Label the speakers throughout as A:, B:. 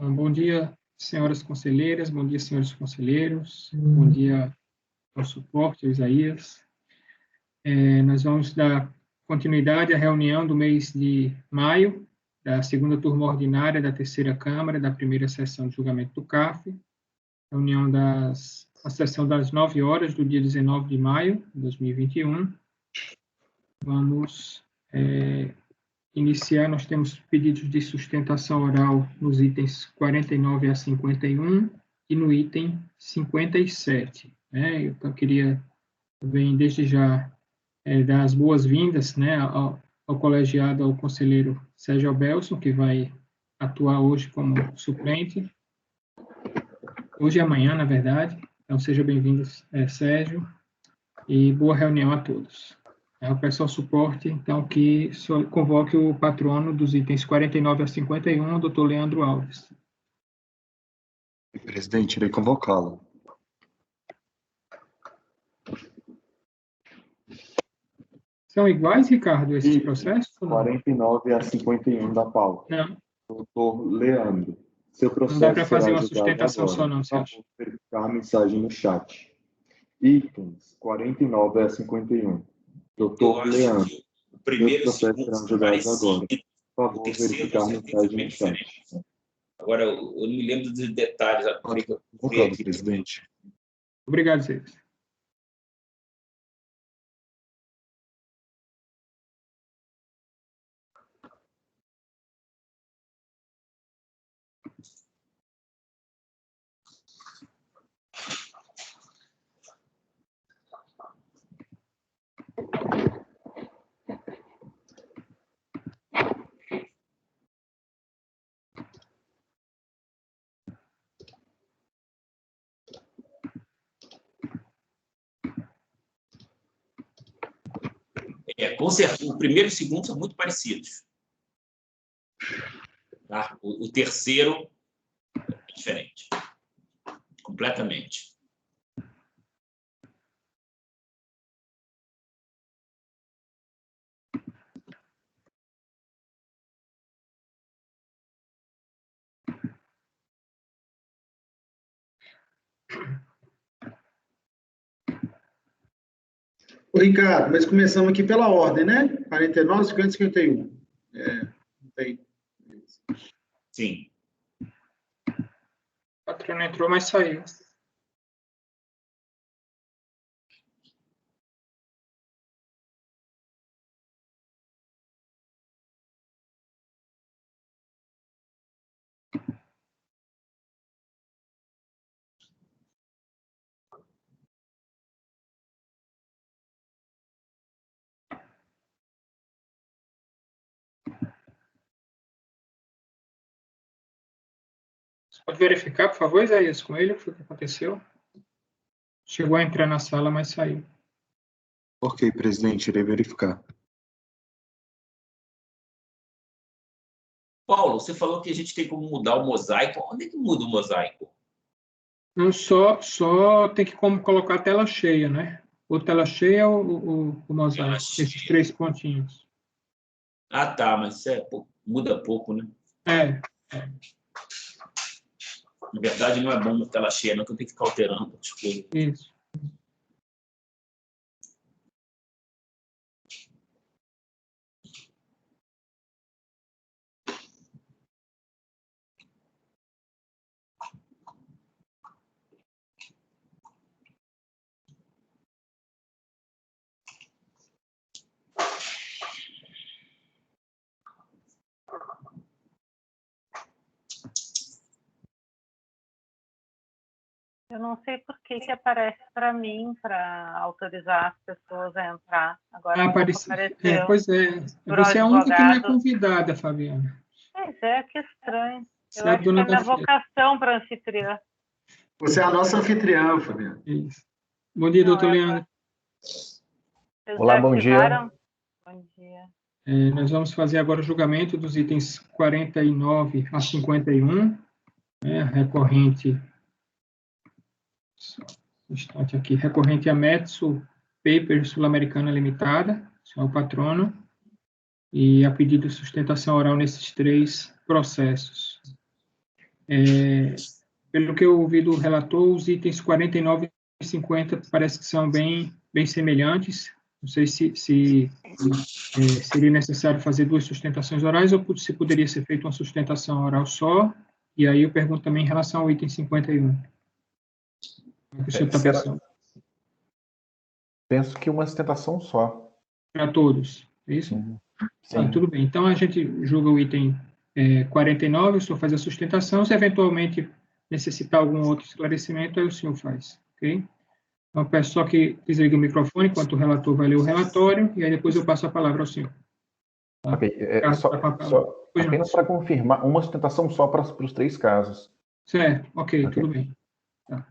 A: Bom dia, senhoras conselheiras, bom dia, senhores conselheiros, bom dia ao suporte, ao Isaías. Nós vamos dar continuidade à reunião do mês de maio, da segunda turma ordinária da terceira Câmara, da primeira sessão de julgamento do CARF, a sessão das 9 horas do dia 19 de maio de 2021. Vamos iniciar, nós temos pedidos de sustentação oral nos itens 49 a 51 e no item 57. Eu queria também, desde já, dar as boas-vindas, ao colegiado, ao conselheiro Sérgio Albelson, que vai atuar hoje como suplente, hoje e amanhã, na verdade. Então, seja bem-vindo, Sérgio, e boa reunião a todos. Eu peço ao suporte, então, que convoque o patrono dos itens 49 a 51, o doutor Leandro Alves.
B: Presidente, irei convocá-lo.
A: São iguais, Ricardo, esses processos?
C: 49 a 51 da pauta.
A: Não.
C: Doutor Leandro, seu processo
A: Não dá para fazer uma
C: será
A: sustentação
C: agora.
A: só, não, você acha?
C: Vou verificar a mensagem no chat. Itens 49 a 51. Doutor Leandro,
D: o primeiro
C: seus processos serão julgados agora. Por favor, verificar a mensagem no chat.
D: Agora, eu não me lembro dos detalhes.
B: Convocado, presidente.
A: Obrigado, Zé.
D: Com certeza, o primeiro e o segundo são muito parecidos. Tá? O terceiro é diferente. Completamente.
E: Ô, Ricardo, mas começamos aqui pela ordem, né? 49, 50, 51. Não tem.
D: Sim.
A: O patrono entrou, mas saiu. Você pode verificar, por favor, Isaías, com ele, o que aconteceu? Chegou a entrar na sala, mas saiu.
B: Ok, presidente, irei verificar.
D: Paulo, você falou que a gente tem como mudar o mosaico. Onde é que muda o mosaico?
A: Não só tem que colocar a tela cheia, né? Ou tela cheia ou o mosaico, esses 3 pontinhos.
D: Ah, tá, mas muda pouco, né? Na verdade, não é bom tela cheia, não, que eu tenho que ficar alterando as coisas.
A: Isso.
F: Eu não sei por que aparece para mim, para autorizar as pessoas a entrar. Agora
A: Apareceu.
F: apareceu.
A: Pois é. Você é a única que não é convidada, Fabiana.
F: Pois é, que estranho.
A: Você
F: Eu
A: é a
F: acho que
A: dona
F: é minha
A: da festa.
F: vocação para anfitriã.
E: Você é a nossa anfitriã, Fabiana.
A: Isso. Bom dia, doutor Leandro.
F: Olá, bom dia. Bom dia.
A: Nós vamos fazer agora o julgamento dos itens 49 a 51, recorrente, só um instante aqui, recorrente a Metso Paper Sul-Americana Limitada, é o patrono, e a pedido de sustentação oral nesses 3 processos. Pelo que eu ouvi do relator, os itens 49 e 50 parece que são bem semelhantes. Não sei se seria necessário fazer 2 sustentações orais ou se poderia ser feita uma sustentação oral só. E aí eu pergunto também em relação ao item 51. O que o senhor está pensando?
G: Penso que uma sustentação só.
A: Para todos, é isso?
G: Sim.
A: Tudo bem. Então, a gente julga o item 49, o senhor faz a sustentação. Se eventualmente necessitar algum outro esclarecimento, aí o senhor faz, ok? Então, peço só que desligue o microfone enquanto o relator vai ler o relatório, e aí depois eu passo a palavra ao senhor. Tá?
G: Ok. Apenas para confirmar, uma sustentação só para os 3 casos.
A: Certo, ok, tudo bem. Tá.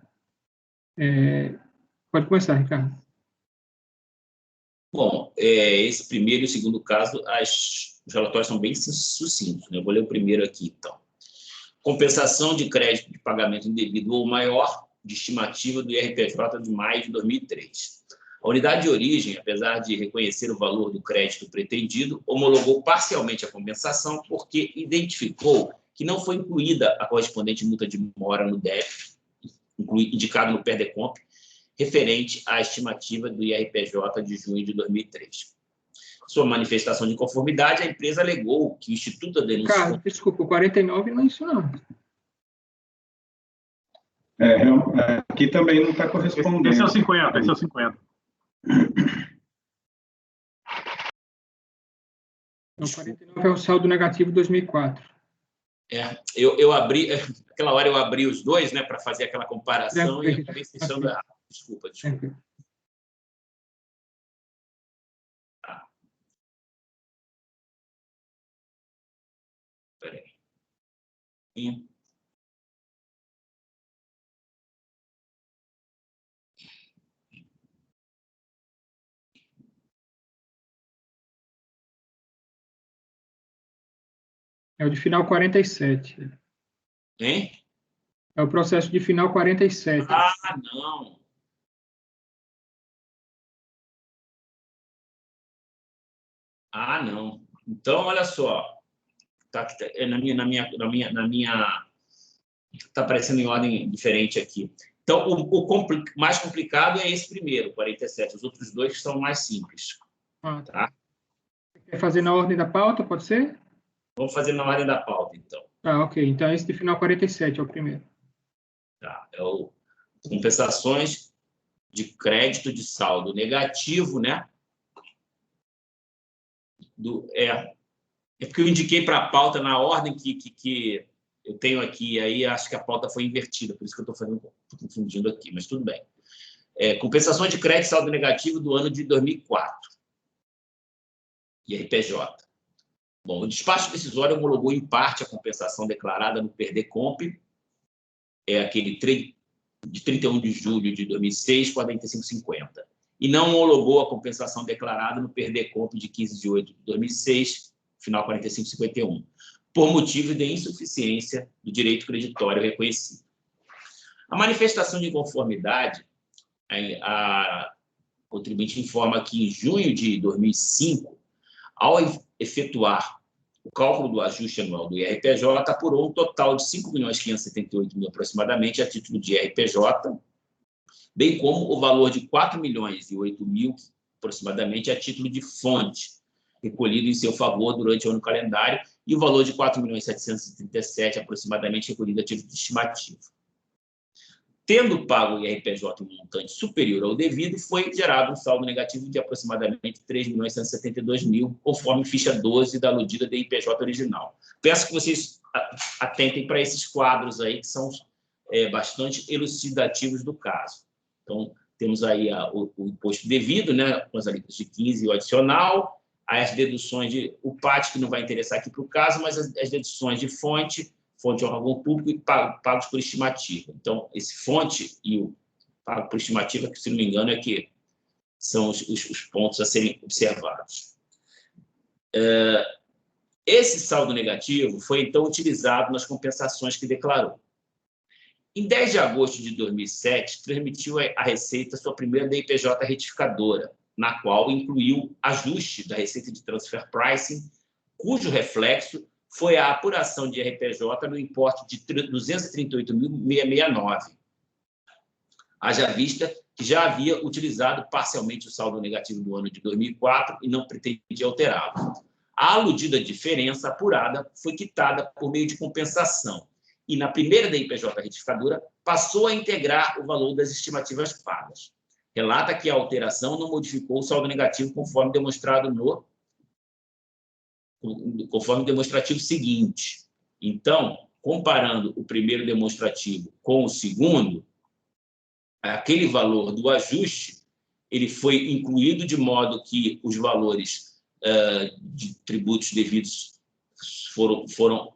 A: Pode começar, Ricardo.
D: Bom, esse primeiro e o segundo caso, os relatórios são bem sucintos, né? Eu vou ler o primeiro aqui, então. Compensação de crédito de pagamento indevido ou maior de estimativa do IRPJ de maio de 2003. A unidade de origem, apesar de reconhecer o valor do crédito pretendido, homologou parcialmente a compensação porque identificou que não foi incluída a correspondente multa de mora no débito, indicado no PERDECOMP, referente à estimativa do IRPJ de junho de 2003. Sua manifestação de conformidade, a empresa alegou que o Instituto da Denúncia...
A: Ricardo, desculpa, o 49 não é isso, não.
H: Aqui também não está correspondendo.
I: Esse é o 50, esse é o 50.
A: O 49 é o saldo negativo 2004.
D: Eu abri, aquela hora eu abri os dois, né, para fazer aquela comparação e acabei fechando errado. Desculpa. Espera aí.
A: É o de final 47.
D: Hein?
A: É o processo de final 47.
D: Ah, não. Ah, não. Então, olha só. Tá tá aparecendo em ordem diferente aqui. Então, o mais complicado é esse primeiro, 47. Os outros dois são mais simples. Tá?
A: Quer fazer na ordem da pauta, pode ser?
D: Vamos fazer na ordem da pauta, então.
A: Ok. Então, esse de final 47 é o primeiro.
D: Tá. É o compensações de crédito de saldo negativo, né? É porque eu indiquei para a pauta na ordem que eu tenho aqui, aí acho que a pauta foi invertida, por isso que eu estou confundindo aqui, mas tudo bem. Compensações de crédito de saldo negativo do ano de 2004. IRPJ. Bom, o despacho decisório homologou em parte a compensação declarada no PERDECOMP, aquele de 31 de julho de 2006, 45,50. E não homologou a compensação declarada no PERDECOMP de 15 de 8 de 2006, final 45,51, por motivo de insuficiência do direito creditório reconhecido. A manifestação de inconformidade, a contribuinte informa que em junho de 2005, ao efetuar o cálculo do ajuste anual do IRPJ, apurou um total de 5.578.000 aproximadamente a título de IRPJ, bem como o valor de 4.008.000 aproximadamente a título de fonte, recolhido em seu favor durante o ano calendário, e o valor de 4.737.000 aproximadamente recolhido a título de estimativa. Tendo pago o IRPJ um montante superior ao devido, foi gerado um saldo negativo de aproximadamente 3.172.000, conforme ficha 12 da aludida DIPJ original. Peço que vocês atentem para esses quadros aí, que são bastante elucidativos do caso. Então, temos aí o imposto devido, né, com as alíquotas de 15 e o adicional, as deduções o PAT, que não vai interessar aqui para o caso, mas as deduções de fonte de órgão público e pagos por estimativa. Então, esse fonte e o pago por estimativa, que, se não me engano, são os pontos a serem observados. Esse saldo negativo foi, então, utilizado nas compensações que declarou. Em 10 de agosto de 2007, transmitiu à Receita sua primeira DIPJ retificadora, na qual incluiu ajuste da receita de transfer pricing, cujo reflexo foi a apuração de RPJ no importe de R$ 238.669. Haja vista que já havia utilizado parcialmente o saldo negativo do ano de 2004 e não pretendia alterá-lo. A aludida diferença apurada foi quitada por meio de compensação e, na primeira DIPJ retificadora, passou a integrar o valor das estimativas pagas. Relata que a alteração não modificou o saldo negativo conforme demonstrado conforme o demonstrativo seguinte. Então, comparando o primeiro demonstrativo com o segundo, aquele valor do ajuste ele foi incluído de modo que os valores de tributos devidos foram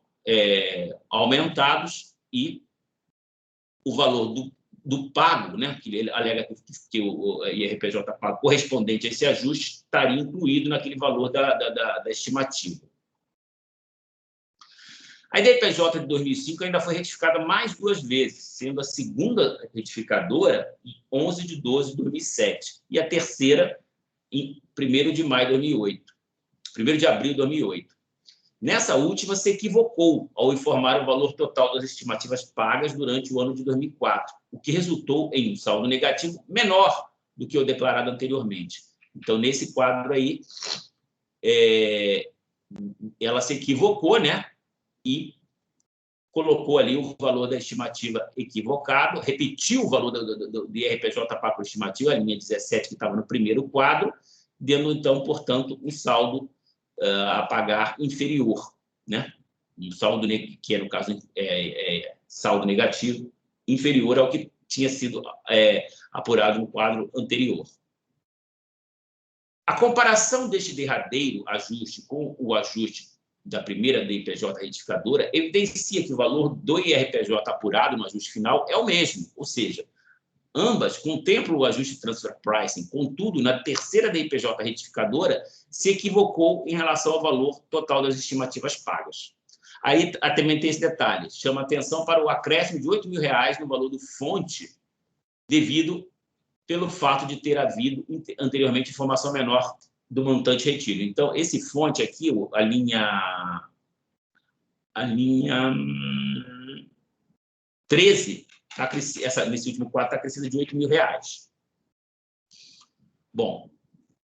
D: aumentados e o valor do pago, né, que ele alega que o IRPJ pago correspondente a esse ajuste estaria incluído naquele valor da estimativa. A IDPJ de 2005 ainda foi retificada mais 2 vezes, sendo a segunda retificadora em 11 de 12 de 2007 e a terceira em 1º de maio de 2008, 1º de abril de 2008. Nessa última, se equivocou ao informar o valor total das estimativas pagas durante o ano de 2004, o que resultou em um saldo negativo menor do que o declarado anteriormente. Então, nesse quadro aí, ela se equivocou, né? E colocou ali o valor da estimativa equivocado, repetiu o valor do IRPJ para a estimativa, a linha 17, que estava no primeiro quadro, dando, então, portanto, um saldo a pagar inferior, né? Um saldo que, no caso, saldo negativo, inferior ao que tinha sido apurado no quadro anterior. A comparação deste derradeiro ajuste com o ajuste da primeira DIPJ retificadora evidencia que o valor do IRPJ apurado no ajuste final é o mesmo, ou seja, ambas contemplam o ajuste de transfer pricing, contudo, na terceira DIPJ retificadora se equivocou em relação ao valor total das estimativas pagas. Aí também tem esse detalhe, chama atenção para o acréscimo de R$ 8.000 no valor do fonte, devido pelo fato de ter havido anteriormente informação menor do montante retido. Então, esse fonte aqui, a linha 13, nesse último quadro, está crescendo de R$ 8.000. Bom,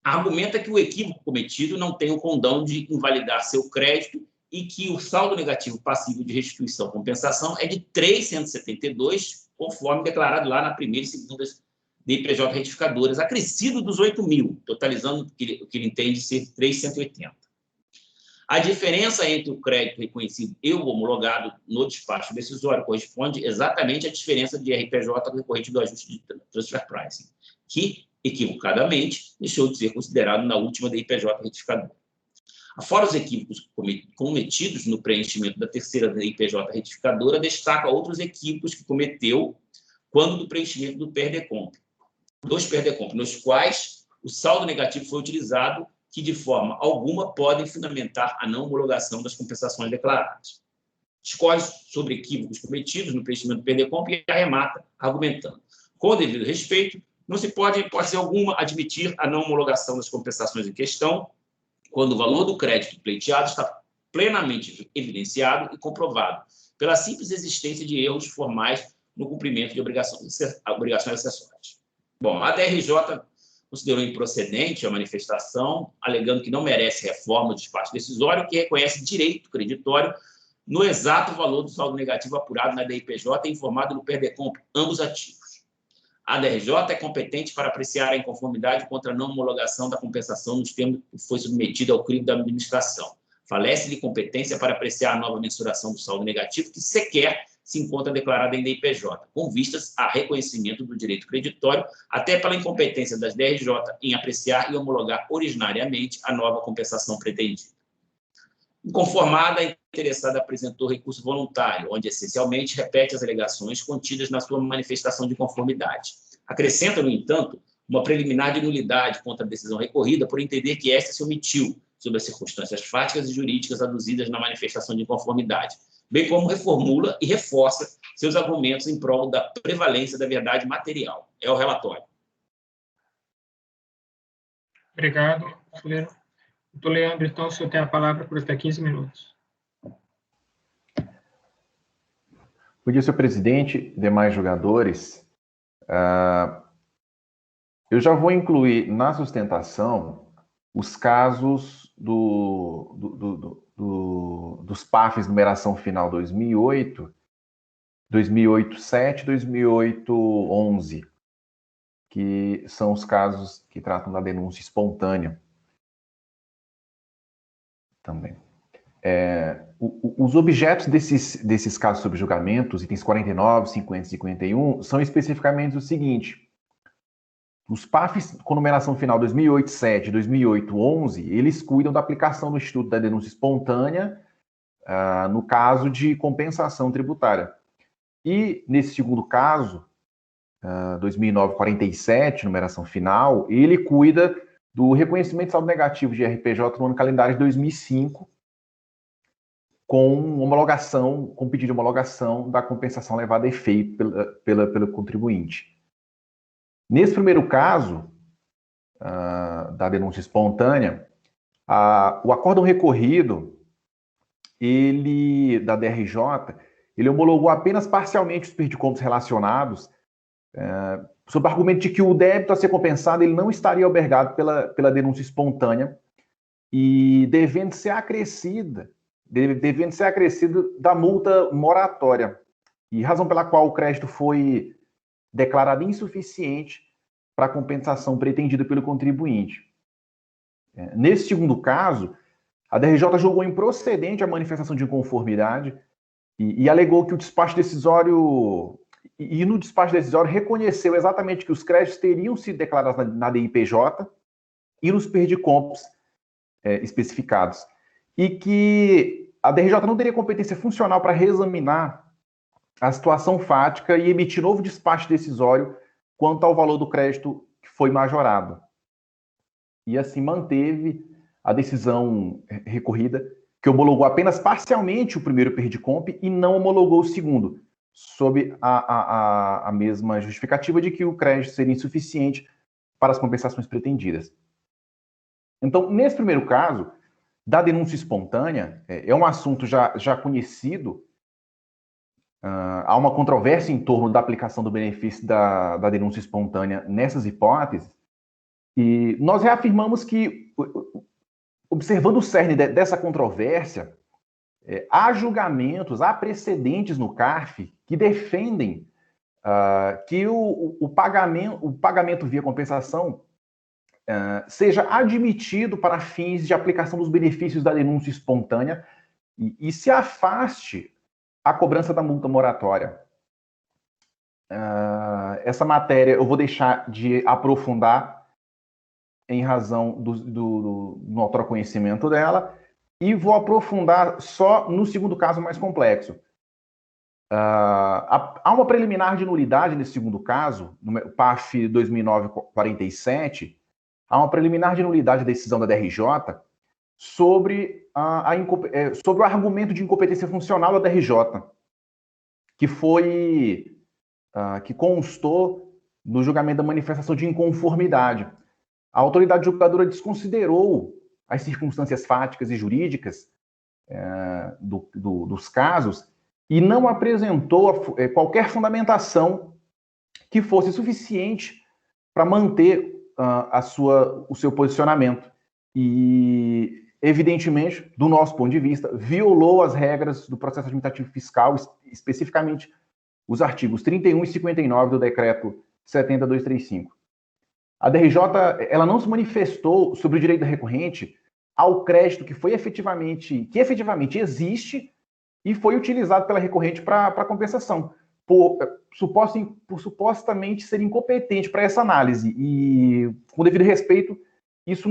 D: argumenta que o equívoco cometido não tem o condão de invalidar seu crédito e que o saldo negativo passivo de restituição compensação é de 372, conforme declarado lá na primeira e segunda DIPJ retificadoras, acrescido dos 8.000, totalizando o que ele entende ser 380. A diferença entre o crédito reconhecido e o homologado no despacho decisório corresponde exatamente à diferença de RPJ decorrente do ajuste de transfer pricing, que, equivocadamente, deixou de ser considerado na última DIPJ retificadora. Afora os equívocos cometidos no preenchimento da terceira DIPJ retificadora, destaca outros equívocos que cometeu quando do preenchimento do PERDECOMP, dos PERDECOMP, nos quais o saldo negativo foi utilizado, que de forma alguma podem fundamentar a não homologação das compensações declaradas. Discorre sobre equívocos cometidos no preenchimento do PERDECOMP e arremata argumentando. Com o devido respeito, não se pode, em hipótese alguma, admitir a não homologação das compensações em questão, quando o valor do crédito pleiteado está plenamente evidenciado e comprovado pela simples existência de erros formais no cumprimento de obrigações acessórias. Bom, a DRJ considerou improcedente a manifestação, alegando que não merece reforma do despacho decisório, que reconhece direito creditório no exato valor do saldo negativo apurado na DIPJ e informado no PERDECOMP, ambos ativos. A DRJ é competente para apreciar a inconformidade contra a não homologação da compensação nos termos que foi submetida ao crivo da administração. Falece-lhe competência para apreciar a nova mensuração do saldo negativo, que sequer se encontra declarada em DIPJ, com vistas a reconhecimento do direito creditório, até pela incompetência das DRJ em apreciar e homologar originariamente a nova compensação pretendida. Inconformada, a interessada apresentou recurso voluntário, onde, essencialmente, repete as alegações contidas na sua manifestação de conformidade. Acrescenta, no entanto, uma preliminar de nulidade contra a decisão recorrida por entender que esta se omitiu sobre as circunstâncias fáticas e jurídicas aduzidas na manifestação de inconformidade, bem como reformula e reforça seus argumentos em prol da prevalência da verdade material. É o relatório.
A: Obrigado, Fuleiro. Doutor Leandro, então, o senhor tem a palavra por até 15 minutos.
G: Bom dia, senhor presidente, demais jogadores. Eu já vou incluir na sustentação os casos dos PAFs numeração final 2008, 2008-7, 2008-11, que são os casos que tratam da denúncia espontânea também. Os objetos desses casos sob julgamento, os itens 49, 50 e 51, são especificamente o seguinte: os PAFs com numeração final 2008-7 e 2008-11, eles cuidam da aplicação do Instituto da Denúncia Espontânea no caso de compensação tributária. E, nesse segundo caso, 2009-47, numeração final, ele cuida do reconhecimento de saldo negativo de RPJ no ano calendário de 2005, com pedido de homologação da compensação levada a efeito pelo contribuinte. Nesse primeiro caso, da denúncia espontânea, o acórdão recorrido, da DRJ, ele homologou apenas parcialmente os perdicontos relacionados, sob o argumento de que o débito a ser compensado ele não estaria albergado pela denúncia espontânea e devendo ser acrescido da multa moratória, e razão pela qual o crédito foi declarado insuficiente para a compensação pretendida pelo contribuinte. Nesse segundo caso, a DRJ julgou improcedente a manifestação de inconformidade e alegou que o despacho decisório, e no despacho decisório reconheceu exatamente que os créditos teriam sido declarados na DIPJ e nos perdicompos especificados, e que a DRJ não teria competência funcional para reexaminar a situação fática e emitir novo despacho decisório quanto ao valor do crédito que foi majorado. E assim manteve a decisão recorrida, que homologou apenas parcialmente o primeiro perdicomp e não homologou o segundo, sob a mesma justificativa de que o crédito seria insuficiente para as compensações pretendidas. Então, nesse primeiro caso, da denúncia espontânea, é um assunto já conhecido. Há uma controvérsia em torno da aplicação do benefício da denúncia espontânea nessas hipóteses, e nós reafirmamos que, observando o cerne dessa controvérsia, há julgamentos, há precedentes no CARF que defendem que o pagamento via compensação seja admitido para fins de aplicação dos benefícios da denúncia espontânea e se afaste a cobrança da multa moratória. Essa matéria eu vou deixar de aprofundar em razão do notório conhecimento dela, e vou aprofundar só no segundo caso mais complexo. Há uma preliminar de nulidade nesse segundo caso, no PAF 2009-47, há uma preliminar de nulidade da decisão da DRJ sobre o argumento de incompetência funcional da DRJ, que constou no julgamento da manifestação de inconformidade. A autoridade julgadora desconsiderou as circunstâncias fáticas e jurídicas dos casos e não apresentou qualquer fundamentação que fosse suficiente para manter o seu posicionamento. E, evidentemente, do nosso ponto de vista, violou as regras do processo administrativo fiscal, especificamente os artigos 31 e 59 do decreto 70.235. A DRJ ela não se manifestou sobre o direito da recorrente ao crédito que efetivamente existe e foi utilizado pela recorrente para compensação, por supostamente ser incompetente para essa análise. E, com devido respeito, isso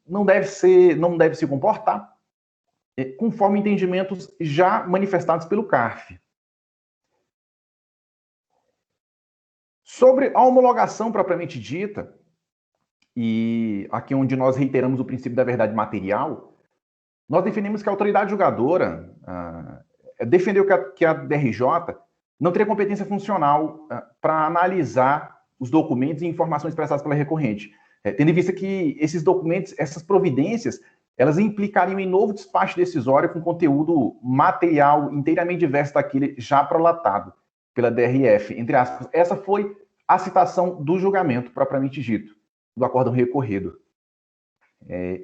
G: não deve se comportar conforme entendimentos já manifestados pelo CARF. Sobre a homologação propriamente dita, e aqui onde nós reiteramos o princípio da verdade material, nós defendemos que a autoridade julgadora defendeu que a DRJ não teria competência funcional para analisar os documentos e informações prestadas pela recorrente, tendo em vista que esses documentos, essas providências, elas implicariam em novo despacho decisório com conteúdo material inteiramente diverso daquele já prolatado pela DRF, entre aspas. Essa foi a citação do julgamento propriamente dito, do acórdão recorrido.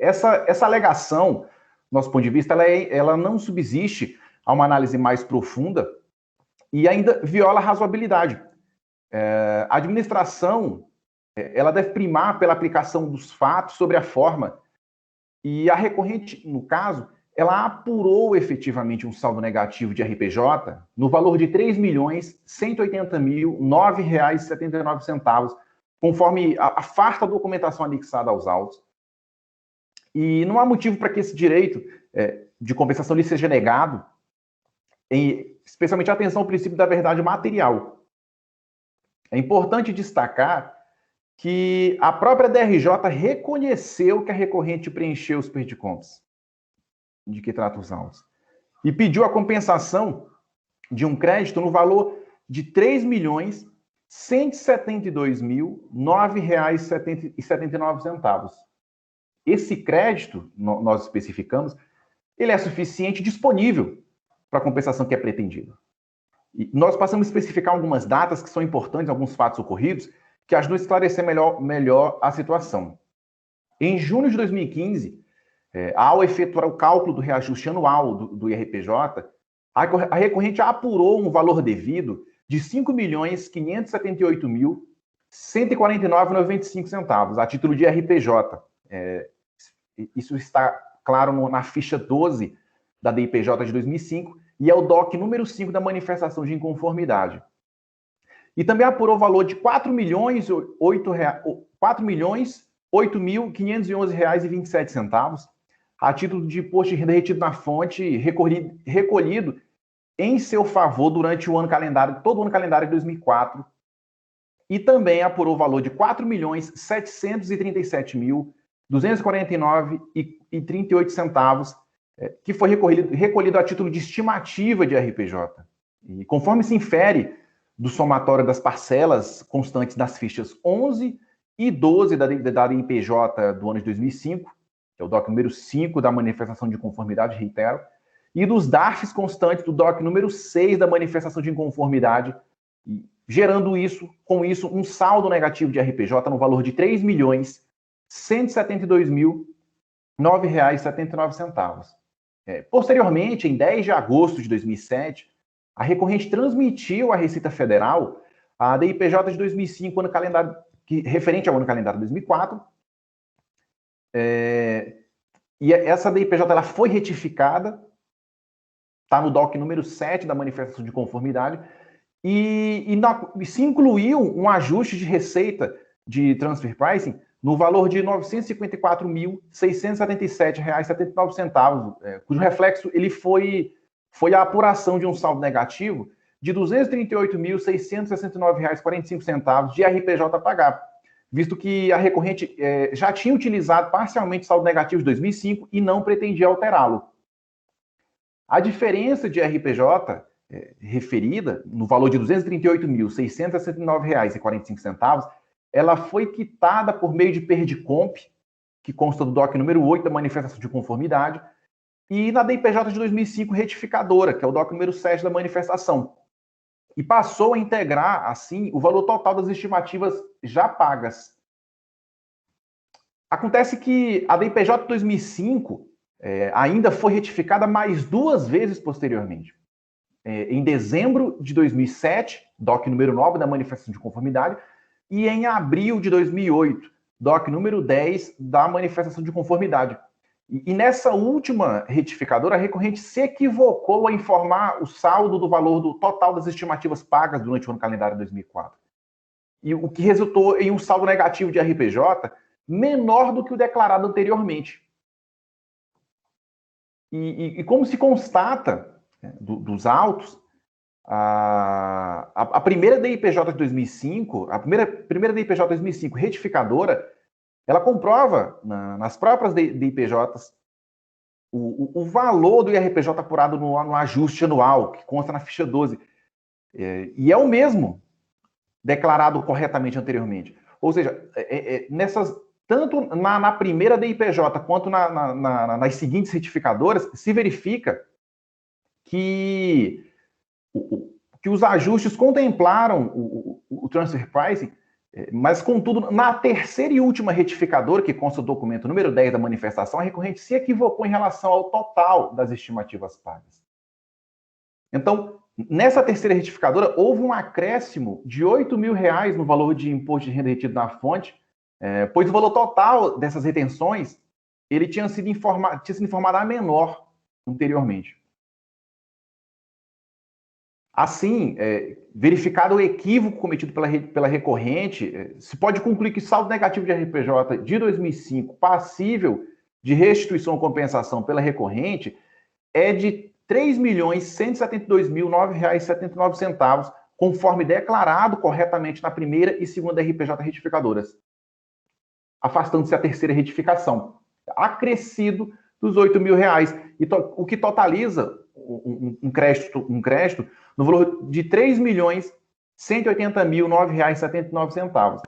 G: Essa alegação, nosso ponto de vista, ela não subsiste a uma análise mais profunda e ainda viola a razoabilidade. A administração, ela deve primar pela aplicação dos fatos sobre a forma, e a recorrente, no caso, ela apurou efetivamente um saldo negativo de RPJ no valor de R$ 3.180.009,79, conforme a farta documentação anexada aos autos. E não há motivo para que esse direito de compensação lhe seja negado, especialmente atenção ao princípio da verdade material. É importante destacar que a própria DRJ reconheceu que a recorrente preencheu os perdicontos de que trata os autos e pediu a compensação de um crédito no valor de R$ 3.172.009,79. Esse crédito, nós especificamos, ele é suficiente e disponível para a compensação que é pretendida. E nós passamos a especificar algumas datas que são importantes, alguns fatos ocorridos, que ajudam a esclarecer melhor a situação. Em junho de 2015, ao efetuar o cálculo do reajuste anual do IRPJ, a recorrente apurou um valor devido de R$ 5.578.149,95 a título de IRPJ. Isso está claro na ficha 12 da DIPJ de 2005 e é o DOC número 5 da manifestação de inconformidade. E também apurou o valor de R$ 4.008.511,27 a título de imposto de renda retido na fonte recolhido em seu favor durante o ano calendário, todo o ano calendário de 2004. E também apurou o valor de R$ 4.737.249,38, que foi recolhido a título de estimativa de RPJ. E conforme se infere do somatório das parcelas constantes das fichas 11 e 12 da DIPJ do ano de 2005, que é o DOC número 5 da manifestação de inconformidade, reitero, e dos DARFs constantes do DOC número 6 da manifestação de inconformidade, gerando com isso um saldo negativo de RPJ no valor de R$ 3.172.009,79. Posteriormente, em 10 de agosto de 2007, a recorrente transmitiu à Receita Federal a DIPJ de 2005, referente ao ano calendário de 2004. E essa DIPJ ela foi retificada, está no DOC número 7 da manifestação de conformidade, e se incluiu um ajuste de receita de transfer pricing no valor de R$ 954.677,79, cujo reflexo ele foi a apuração de um saldo negativo de R$ 238.669,45 de RPJ a pagar, visto que a recorrente já tinha utilizado parcialmente o saldo negativo de 2005 e não pretendia alterá-lo. A diferença de RPJ referida, no valor de R$ 238.669,45, ela foi quitada por meio de perdicomp, que consta do DOC número 8 da manifestação de conformidade, e na DIPJ de 2005 retificadora, que é o DOC número 7 da manifestação. E passou a integrar, assim, o valor total das estimativas já pagas. Acontece que a DIPJ de 2005 ainda foi retificada mais 2 vezes posteriormente. Em dezembro de 2007, DOC número 9 da manifestação de conformidade, e em abril de 2008, DOC número 10 da manifestação de conformidade. E nessa última retificadora, a recorrente se equivocou a informar o saldo do valor do total das estimativas pagas durante o ano calendário de 2004. E o que resultou em um saldo negativo de RPJ menor do que o declarado anteriormente. E como se constata dos autos, a primeira DIPJ de 2005, a primeira DIPJ de 2005 retificadora, ela comprova nas próprias DIPJs o valor do IRPJ apurado no ajuste anual, que consta na ficha 12. E é o mesmo declarado corretamente anteriormente. Ou seja, tanto na primeira DIPJ quanto nas seguintes retificadoras, se verifica que os ajustes contemplaram o transfer pricing, mas, contudo, na terceira e última retificadora, que consta do documento número 10 da manifestação, a recorrente se equivocou em relação ao total das estimativas pagas. Então, nessa terceira retificadora, houve um acréscimo de R$ 8.000 no valor de imposto de renda retido na fonte, pois o valor total dessas retenções ele tinha sido informado a menor anteriormente. Assim, verificado o equívoco cometido pela recorrente, se pode concluir que o saldo negativo de RPJ de 2005, passível de restituição ou compensação pela recorrente, é de R$ 3.172.009,79, conforme declarado corretamente na primeira e segunda RPJ retificadoras, afastando-se a terceira retificação, acrescido dos R$ 8.000, o que totaliza um crédito no valor de R$ 3.180.009,79.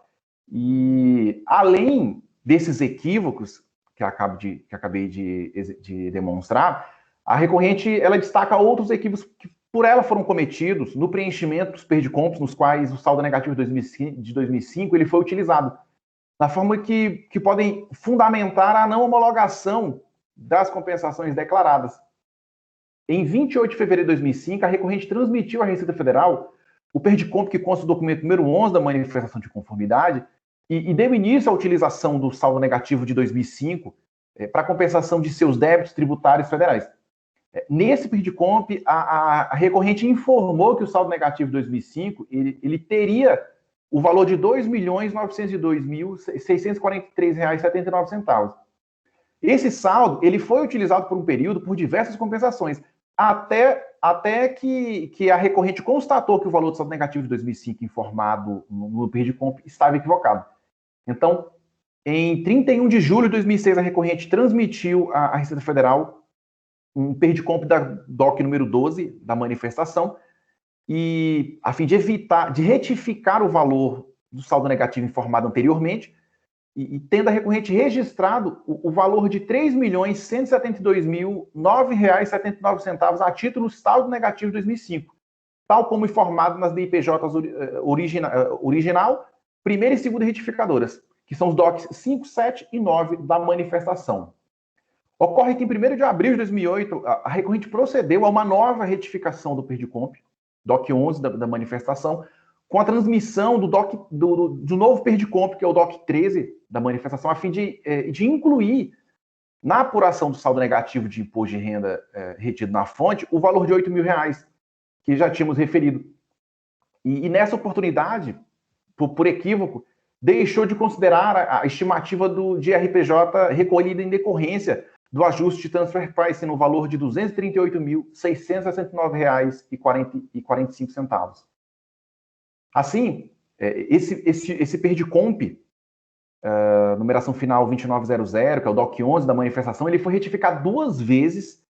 G: E, além desses equívocos que acabei de demonstrar, a recorrente ela destaca outros equívocos que por ela foram cometidos no preenchimento dos perdicompos, nos quais o saldo negativo de 2005 ele foi utilizado, na forma que podem fundamentar a não homologação das compensações declaradas. Em 28 de fevereiro de 2005, a recorrente transmitiu à Receita Federal o perdicomp que consta do documento número 11 da manifestação de conformidade e deu início à utilização do saldo negativo de 2005 para compensação de seus débitos tributários federais. Nesse perdicomp, a recorrente informou que o saldo negativo de 2005 ele teria o valor de R$ 2.902.643,79. Esse saldo ele foi utilizado por um período por diversas compensações, até que a recorrente constatou que o valor do saldo negativo de 2005 informado no perdicomp estava equivocado. Então, em 31 de julho de 2006, a recorrente transmitiu à Receita Federal um perdicomp da DOC número 12 da manifestação, e a fim de retificar o valor do saldo negativo informado anteriormente, e tendo a recorrente registrado o valor de R$ 3.172.009,79 a título do saldo negativo de 2005, tal como informado nas DIPJs original, primeira e segunda retificadoras, que são os DOCs 5, 7 e 9 da manifestação. Ocorre que em 1º de abril de 2008, a recorrente procedeu a uma nova retificação do perdicomp, DOC 11 da manifestação, com a transmissão do novo perdicomp, que é o DOC 13 da manifestação, a fim de incluir na apuração do saldo negativo de imposto de renda retido na fonte o valor de R$ 8.000, que já tínhamos referido. E nessa oportunidade, por equívoco, deixou de considerar a estimativa de RPJ recolhida em decorrência do ajuste de transfer pricing no valor de R$ 238.669,45. Assim, esse perdicomp, numeração final 2900, que é o DOC 11 da manifestação, ele foi retificado 2 vezes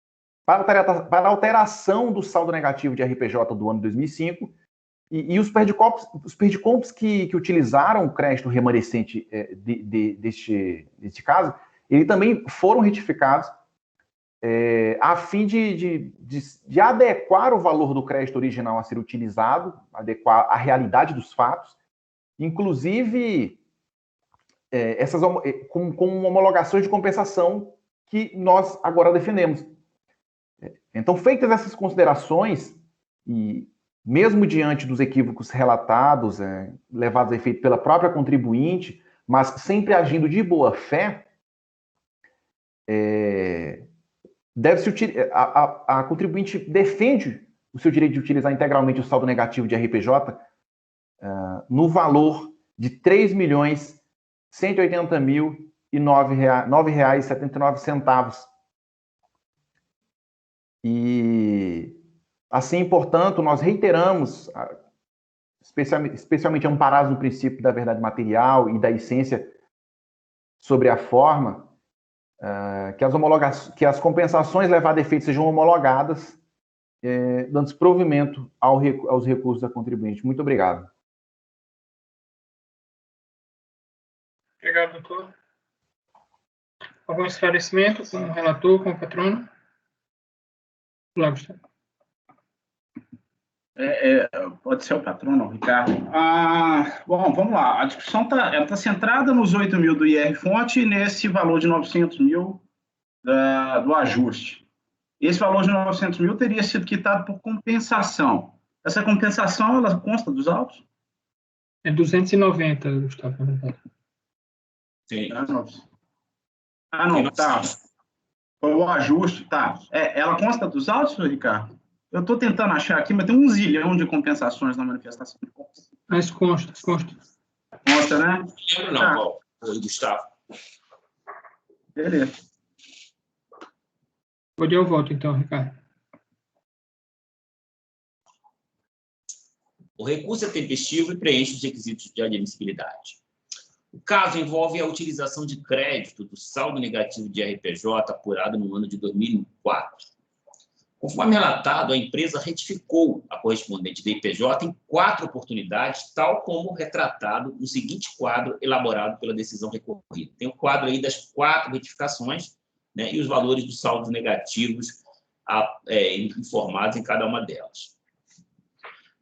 G: para alteração do saldo negativo de RPJ do ano 2005, e os perdicomps que utilizaram o crédito remanescente deste caso, eles também foram retificados a fim de adequar o valor do crédito original a ser utilizado, adequar a realidade dos fatos, inclusive com homologações de compensação que nós agora defendemos. Então, feitas essas considerações, e mesmo diante dos equívocos relatados, levados a efeito pela própria contribuinte, mas sempre agindo de boa fé, a contribuinte defende o seu direito de utilizar integralmente o saldo negativo de RPJ no valor de R$ 3.180.009,79. E assim, portanto, nós reiteramos, especialmente amparados no princípio da verdade material e da essência sobre a forma, que as compensações levadas a efeito sejam homologadas, dando provimento aos recursos da contribuinte. Muito obrigado.
A: Obrigado, doutor. Algum esclarecimento com o relator, com o patrono? Olá, Gustavo.
H: Pode ser o patrono, Ricardo. Bom, vamos lá. A discussão está centrada nos 8 mil do IR-fonte e nesse valor de 900 mil do ajuste. Esse valor de 900 mil teria sido quitado por compensação. Essa compensação, ela consta dos autos?
A: É 290, Gustavo, na verdade.
D: Sim.
H: Não, tá. Foi o ajuste, tá. Ela consta dos autos, Ricardo? Eu estou tentando achar aqui, mas tem 1 zilhão de compensações na manifestação.
A: Mas consta.
H: Consta, né?
D: Não, Paulo. Oi, Gustavo.
H: Beleza.
A: Pode ir ao voto, então, Ricardo.
D: O recurso é tempestivo e preenche os requisitos de admissibilidade. O caso envolve a utilização de crédito do saldo negativo de RPJ apurado no ano de 2004. Conforme relatado, a empresa retificou a correspondente DIPJ em 4 oportunidades, tal como retratado no seguinte quadro elaborado pela decisão recorrida. Tem o quadro aí das 4 retificações, né, e os valores dos saldos negativos informados em cada uma delas.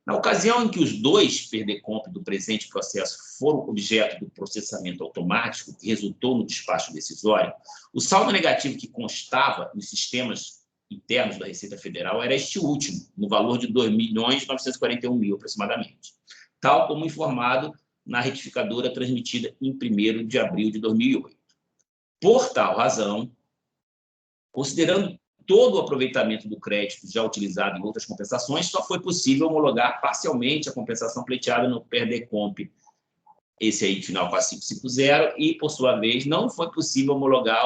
D: Na ocasião em que os 2 PERDECOMP do presente processo foram objeto do processamento automático, que resultou no despacho decisório, o saldo negativo que constava nos sistemas internos da Receita Federal era este último, no valor de 2.941.000 aproximadamente, tal como informado na retificadora transmitida em 1º de abril de 2008. Por tal razão, considerando todo o aproveitamento do crédito já utilizado em outras compensações, só foi possível homologar parcialmente a compensação pleiteada no PERDECOMP, esse aí, final 4550, e, por sua vez, não foi possível homologar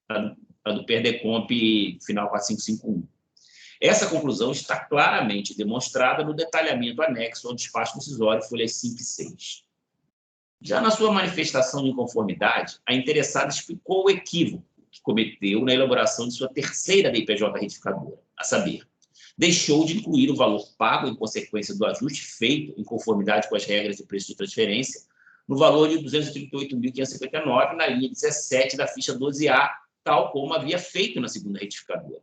D: a do PERDECOMP final 4551. Essa conclusão está claramente demonstrada no detalhamento anexo ao despacho decisório, folhas 5 e 6. Já na sua manifestação de inconformidade, a interessada explicou o equívoco que cometeu na elaboração de sua terceira DIPJ retificadora, a saber, deixou de incluir o valor pago em consequência do ajuste feito em conformidade com as regras de preço de transferência no valor de R$ 238.559 na linha 17 da ficha 12A, tal como havia feito na segunda retificadora.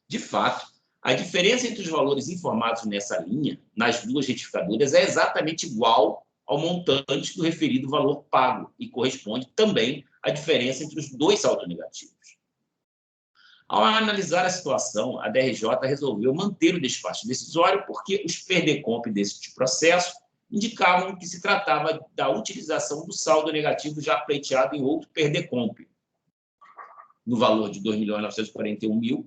D: De fato, a diferença entre os valores informados nessa linha, nas 2 retificadoras, é exatamente igual ao montante do referido valor pago e corresponde também à diferença entre os 2 saldos negativos. Ao analisar a situação, a DRJ resolveu manter o despacho decisório porque os PERDECOMP desse processo indicavam que se tratava da utilização do saldo negativo já pleiteado em outro PERDECOMP, no valor de 2.941.000,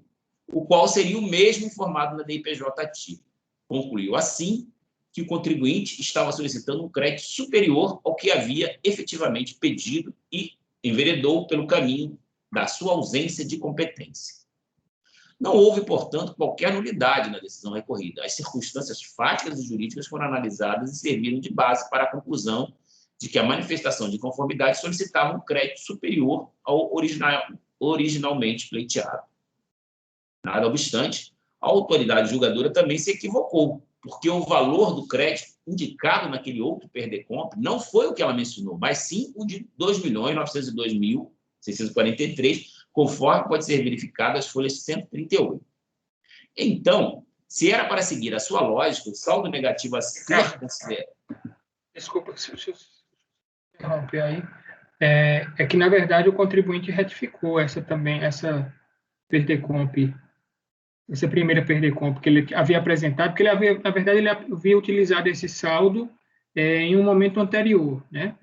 D: o qual seria o mesmo informado na DIPJ ativa. Concluiu, assim, que o contribuinte estava solicitando um crédito superior ao que havia efetivamente pedido e enveredou pelo caminho da sua ausência de competência. Não houve, portanto, qualquer nulidade na decisão recorrida. As circunstâncias fáticas e jurídicas foram analisadas e serviram de base para a conclusão de que a manifestação de conformidade solicitava um crédito superior ao originalmente pleiteado. Nada obstante, a autoridade julgadora também se equivocou, porque o valor do crédito indicado naquele outro PERDECOMP não foi o que ela mencionou, mas sim o de R$ 2.902.643, conforme pode ser verificado as folhas 138. Então, se era para seguir a sua lógica, o saldo negativo a ser considerado...
A: Desculpa, se eu interromper aí. É que, na verdade, o contribuinte retificou essa PERDECOMP, essa primeira PERDECOMP que ele havia apresentado, porque na verdade, ele havia utilizado esse saldo em um momento anterior, né?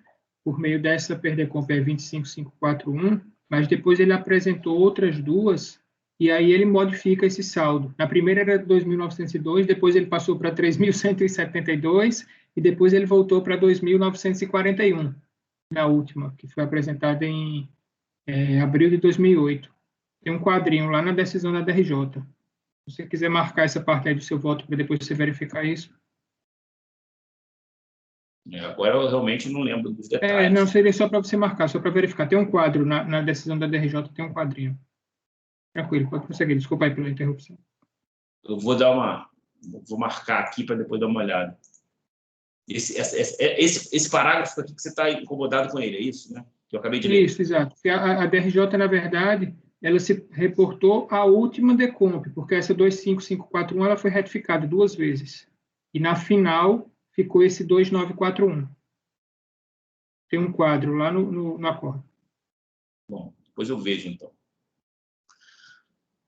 A: Por meio dessa PERDECOMP 25541, mas depois ele apresentou outras 2, e aí ele modifica esse saldo. Na primeira era 2.902, depois ele passou para 3.172, e depois ele voltou para 2.941, na última, que foi apresentada em abril de 2008. Tem um quadrinho lá na decisão da DRJ. Se você quiser marcar essa parte aí do seu voto para depois você verificar isso.
D: Agora eu realmente não lembro dos detalhes.
A: Não, seria só para você marcar, só para verificar. Tem um quadro na decisão da DRJ, tem um quadrinho. Tranquilo, pode prosseguir. Desculpa aí pela interrupção.
D: Eu vou marcar aqui para depois dar uma olhada. Esse parágrafo aqui que você está incomodado com ele, é isso, né? que eu acabei de ler.
A: Isso, exato. Porque a DRJ, na verdade, ela se reportou a última decomp, porque essa 25541 ela foi retificada 2 vezes. E na final ficou esse 2941. Tem um quadro lá no acordo.
D: Bom, depois eu vejo, então.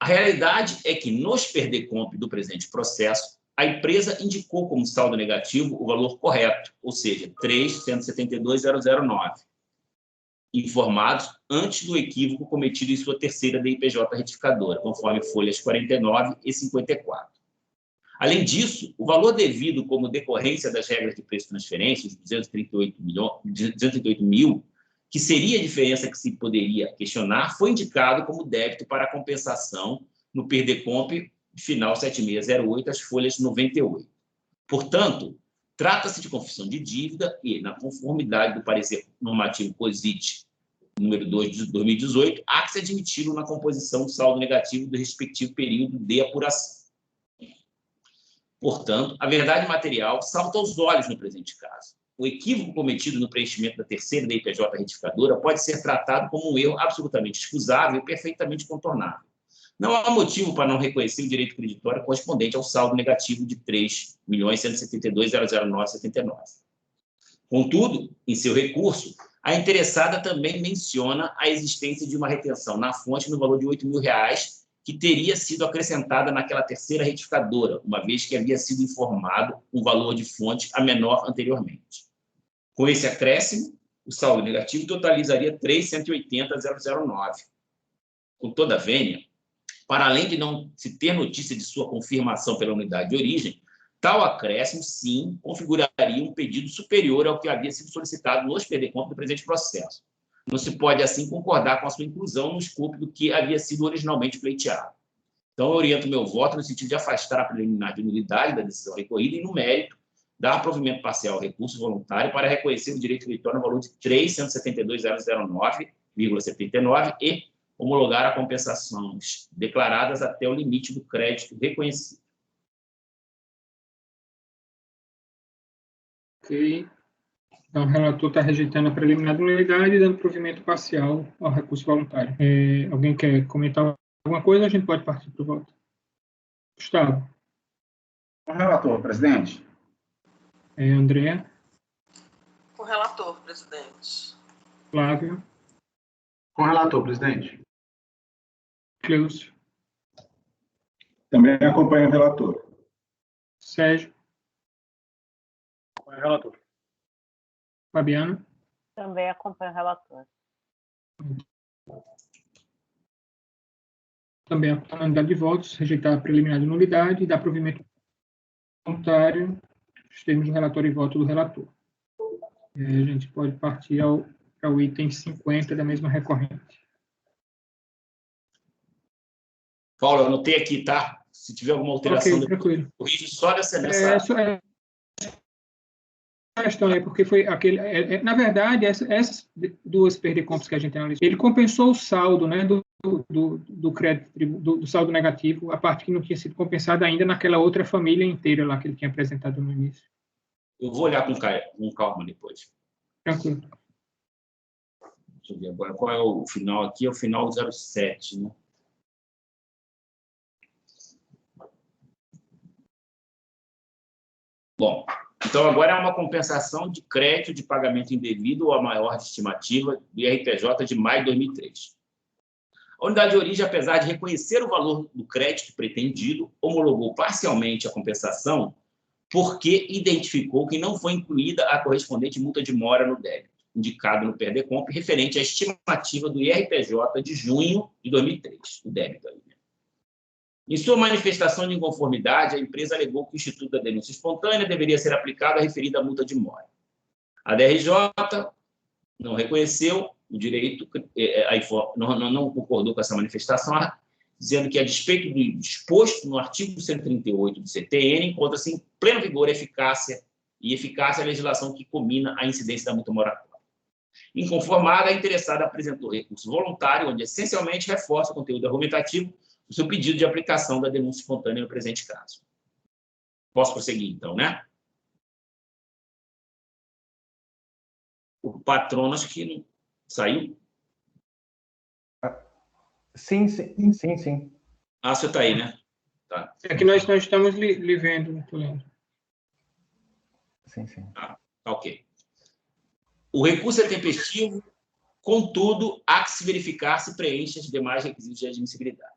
D: A realidade é que, nos PERDECOMP do presente processo, a empresa indicou como saldo negativo o valor correto, ou seja, 3.172.009, informados antes do equívoco cometido em sua terceira DIPJ retificadora, conforme folhas 49 e 54. Além disso, o valor devido como decorrência das regras de preço de transferência, os 238 mil, que seria a diferença que se poderia questionar, foi indicado como débito para compensação no PERDECOMP final 7608, as folhas 98. Portanto, trata-se de confissão de dívida e, na conformidade do parecer normativo COSIT número 2 de 2018, há que se admiti-lo na composição do saldo negativo do respectivo período de apuração. Portanto, a verdade material salta aos olhos no presente caso. O equívoco cometido no preenchimento da terceira DIPJ retificadora pode ser tratado como um erro absolutamente excusável e perfeitamente contornável. Não há motivo para não reconhecer o direito creditório correspondente ao saldo negativo de 3.172.009,79. Contudo, em seu recurso, a interessada também menciona a existência de uma retenção na fonte no valor de R$ 8.000, que teria sido acrescentada naquela terceira retificadora, uma vez que havia sido informado um valor de fonte a menor anteriormente. Com esse acréscimo, o saldo negativo totalizaria 3.180.009. Com toda a vênia, para além de não se ter notícia de sua confirmação pela unidade de origem, tal acréscimo, sim, configuraria um pedido superior ao que havia sido solicitado nos PERDECOMP do presente processo. Não se pode, assim, concordar com a sua inclusão no escopo do que havia sido originalmente pleiteado. Então, eu oriento meu voto no sentido de afastar a preliminar de nulidade da decisão recorrida e, no mérito, dar provimento parcial ao recurso voluntário para reconhecer o direito creditório no valor de 372.009,79 e homologar as compensações declaradas até o limite do crédito reconhecido.
A: Ok. Então, o relator está rejeitando a preliminar de nulidade e dando provimento parcial ao recurso voluntário. Alguém quer comentar alguma coisa? A gente pode partir para o voto. Gustavo.
H: Com o relator, presidente.
A: André.
I: Com o relator, presidente.
A: Flávio.
E: Com o relator, presidente.
A: Cleucio.
J: Também acompanho o relator.
A: Sérgio.
K: Com o relator.
A: Fabiano.
F: Também acompanho o relator.
A: Também a unanimidade de votos, rejeitar a preliminar de nulidade e dar provimento voluntário, os termos do relatório e voto do relator. A gente pode partir ao item 50 da mesma recorrente.
D: Paulo, eu anotei aqui, tá? Se tiver alguma alteração,
A: Ok, tranquilo.
D: corrige só nessa...
A: A questão é porque foi aquele... na verdade, essas duas PERDECOMPs que a gente analisou, ele compensou o saldo, né, do crédito, do saldo negativo, a parte que não tinha sido compensada ainda naquela outra família inteira lá que ele tinha apresentado no início.
D: Eu vou olhar com calma depois.
A: Tranquilo.
D: Deixa eu ver agora qual é o final aqui, é o final 07, né? Bom, então agora é uma compensação de crédito de pagamento indevido ou a maior estimativa do IRPJ de maio de 2003. A unidade de origem, apesar de reconhecer o valor do crédito pretendido, homologou parcialmente a compensação porque identificou que não foi incluída a correspondente multa de mora no débito, indicado no PERDECOMP, referente à estimativa do IRPJ de junho de 2003, o débito aí. Em sua manifestação de inconformidade, a empresa alegou que o Instituto da Denúncia Espontânea deveria ser aplicado a referida multa de mora. A DRJ não reconheceu o direito, não concordou com essa manifestação, dizendo que, a despeito do disposto no artigo 138 do CTN, encontra-se em pleno vigor a eficácia a legislação que combina a incidência da multa moratória. Inconformada, a interessada apresentou recurso voluntário, onde essencialmente reforça o conteúdo argumentativo do seu pedido de aplicação da denúncia espontânea no presente caso. Posso prosseguir, então, né? O patrono, acho que Saiu?
G: Sim.
D: Ah, você está aí, né? Tá.
A: É que nós estamos lhe vendo, não tô lendo.
G: Sim.
D: Tá, ok. O recurso é tempestivo, contudo, há que se verificar se preenche os demais requisitos de admissibilidade.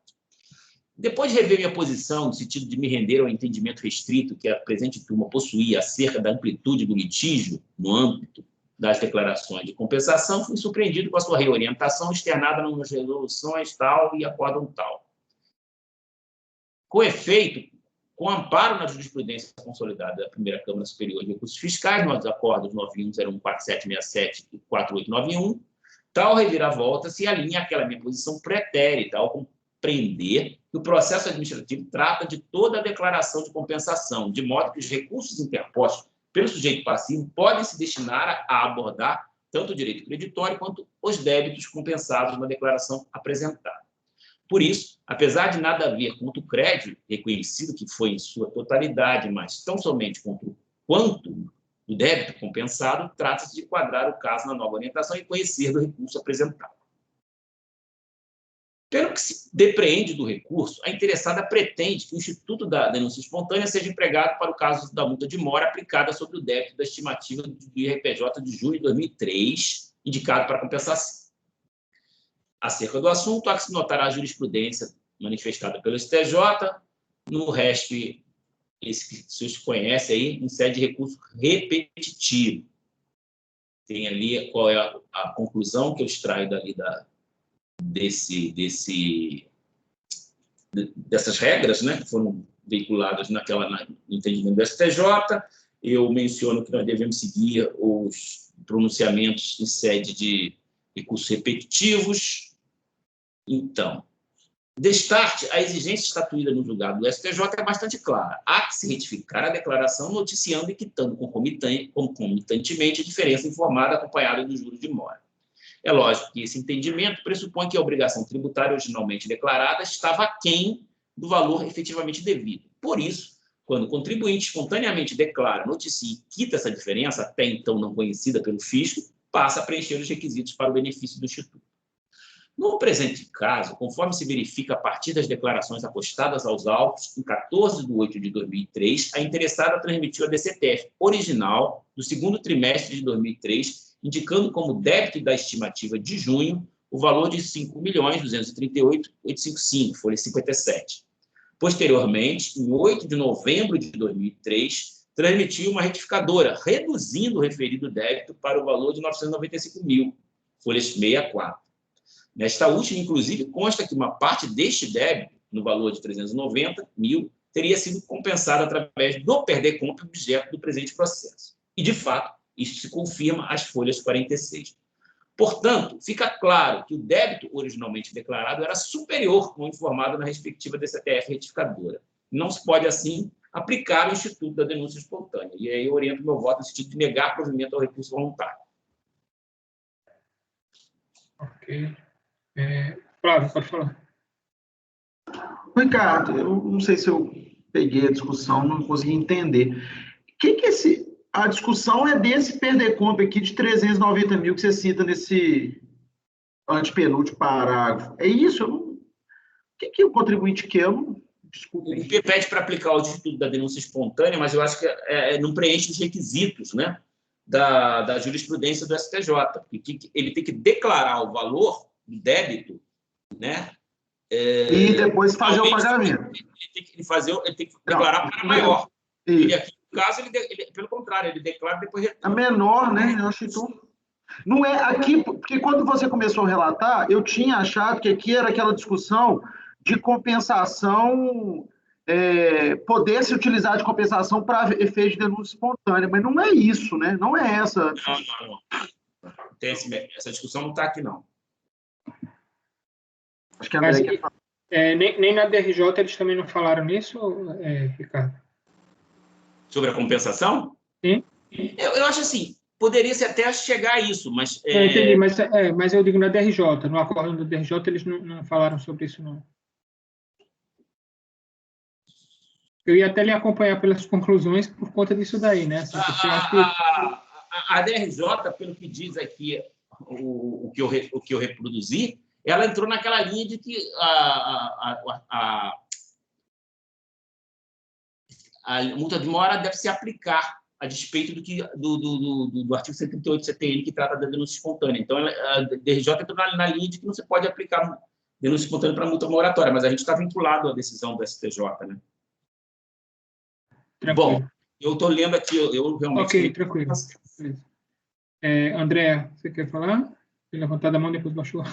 D: Depois de rever minha posição, no sentido de me render ao entendimento restrito que a presente turma possuía acerca da amplitude do litígio no âmbito das declarações de compensação, fui surpreendido com a sua reorientação externada nas resoluções tal e acórdão tal. Com efeito, com amparo na jurisprudência consolidada da Primeira Câmara Superior de Recursos Fiscais, nos acordos 91014767 e 4891, tal reviravolta se alinha àquela minha posição pretérita ao compreender que o processo administrativo trata de toda a declaração de compensação, de modo que os recursos interpostos pelo sujeito passivo podem se destinar a abordar tanto o direito creditório quanto os débitos compensados na declaração apresentada. Por isso, apesar de nada haver contra o crédito reconhecido, que foi em sua totalidade, mas tão somente contra o quanto do débito compensado, trata-se de quadrar o caso na nova orientação e conhecer do recurso apresentado. Pelo que se depreende do recurso, a interessada pretende que o Instituto da Denúncia Espontânea seja empregado para o caso da multa de mora aplicada sobre o débito da estimativa do IRPJ de junho de 2003, indicado para compensação. Acerca do assunto, há que se notar a jurisprudência manifestada pelo STJ, no RESP, esse que vocês conhecem aí, em sede de recurso repetitivo. Tem ali qual é a conclusão que eu extraio dali dessas regras, né, que foram veiculadas no entendimento do STJ. Eu menciono que nós devemos seguir os pronunciamentos em sede de recursos repetitivos. Então, destarte, a exigência estatuída no julgado do STJ é bastante clara. Há que se retificar a declaração noticiando e quitando concomitantemente a diferença informada acompanhada dos juros de mora. É lógico que esse entendimento pressupõe que a obrigação tributária originalmente declarada estava aquém do valor efetivamente devido. Por isso, quando o contribuinte espontaneamente declara, noticia e quita essa diferença, até então não conhecida pelo fisco, passa a preencher os requisitos para o benefício do Instituto. No presente caso, conforme se verifica a partir das declarações apostadas aos autos, em 14 de 8 de 2003, a interessada transmitiu a DCTF original do segundo trimestre de 2003, indicando como débito da estimativa de junho o valor de R$ 5.238.855, folha 57. Posteriormente, em 8 de novembro de 2003, transmitiu uma retificadora, reduzindo o referido débito para o valor de R$ 995.000, folha 64. Nesta última, inclusive, consta que uma parte deste débito, no valor de R$ 390.000, teria sido compensada através do perder-compra objeto do presente processo. E, de fato, isso se confirma às folhas 46. Portanto, fica claro que o débito originalmente declarado era superior ao informado na respectiva DCTF retificadora. Não se pode, assim, aplicar o Instituto da Denúncia Espontânea. E aí eu oriento meu voto no sentido de negar provimento ao recurso voluntário.
A: Ok. Flávio, pode falar.
E: Ricardo, eu não sei se eu peguei a discussão, não consegui entender. O que a discussão é desse perder-compra aqui de 390 mil que você cita nesse antepenúltimo parágrafo. É isso? O que o contribuinte quer? Desculpa.
D: O IP pede para aplicar o Instituto da Denúncia Espontânea, mas eu acho que não preenche os requisitos, né, da jurisprudência do STJ, porque ele tem que declarar o valor do débito, né?
E: E depois fazer o pagamento.
D: Ele tem que declarar para maior. E aqui, no caso, pelo contrário, ele declara depois...
E: É menor, né? Eu acho que não é aqui, porque quando você começou a relatar, eu tinha achado que aqui era aquela discussão de compensação, poder se utilizar de compensação para efeito de denúncia espontânea, mas não é isso, né? Não é essa.
D: Não. Essa discussão não está aqui, não.
E: Acho que
A: mas, nem na DRJ eles também não falaram nisso, Ricardo?
D: Sobre a compensação?
A: Sim.
D: Eu acho assim, poderia-se até chegar a isso, mas...
A: Eu entendi, mas eu digo na DRJ, no acordo do DRJ eles não falaram sobre isso, não. Eu ia até lhe acompanhar pelas conclusões por conta disso daí, né? Assim,
D: a DRJ, pelo que diz aqui, o que eu reproduzi, ela entrou naquela linha de que a multa de mora deve se aplicar a despeito do artigo 138 CTN, que trata da denúncia espontânea. Então, a DRJ entrou na linha de que não se pode aplicar denúncia espontânea para multa moratória, mas a gente está vinculado à decisão do STJ, né?
A: Tranquilo.
D: Bom, eu estou lendo aqui, eu realmente...
A: Ok, tranquilo. André, você quer falar? Levantar a mão, depois baixou.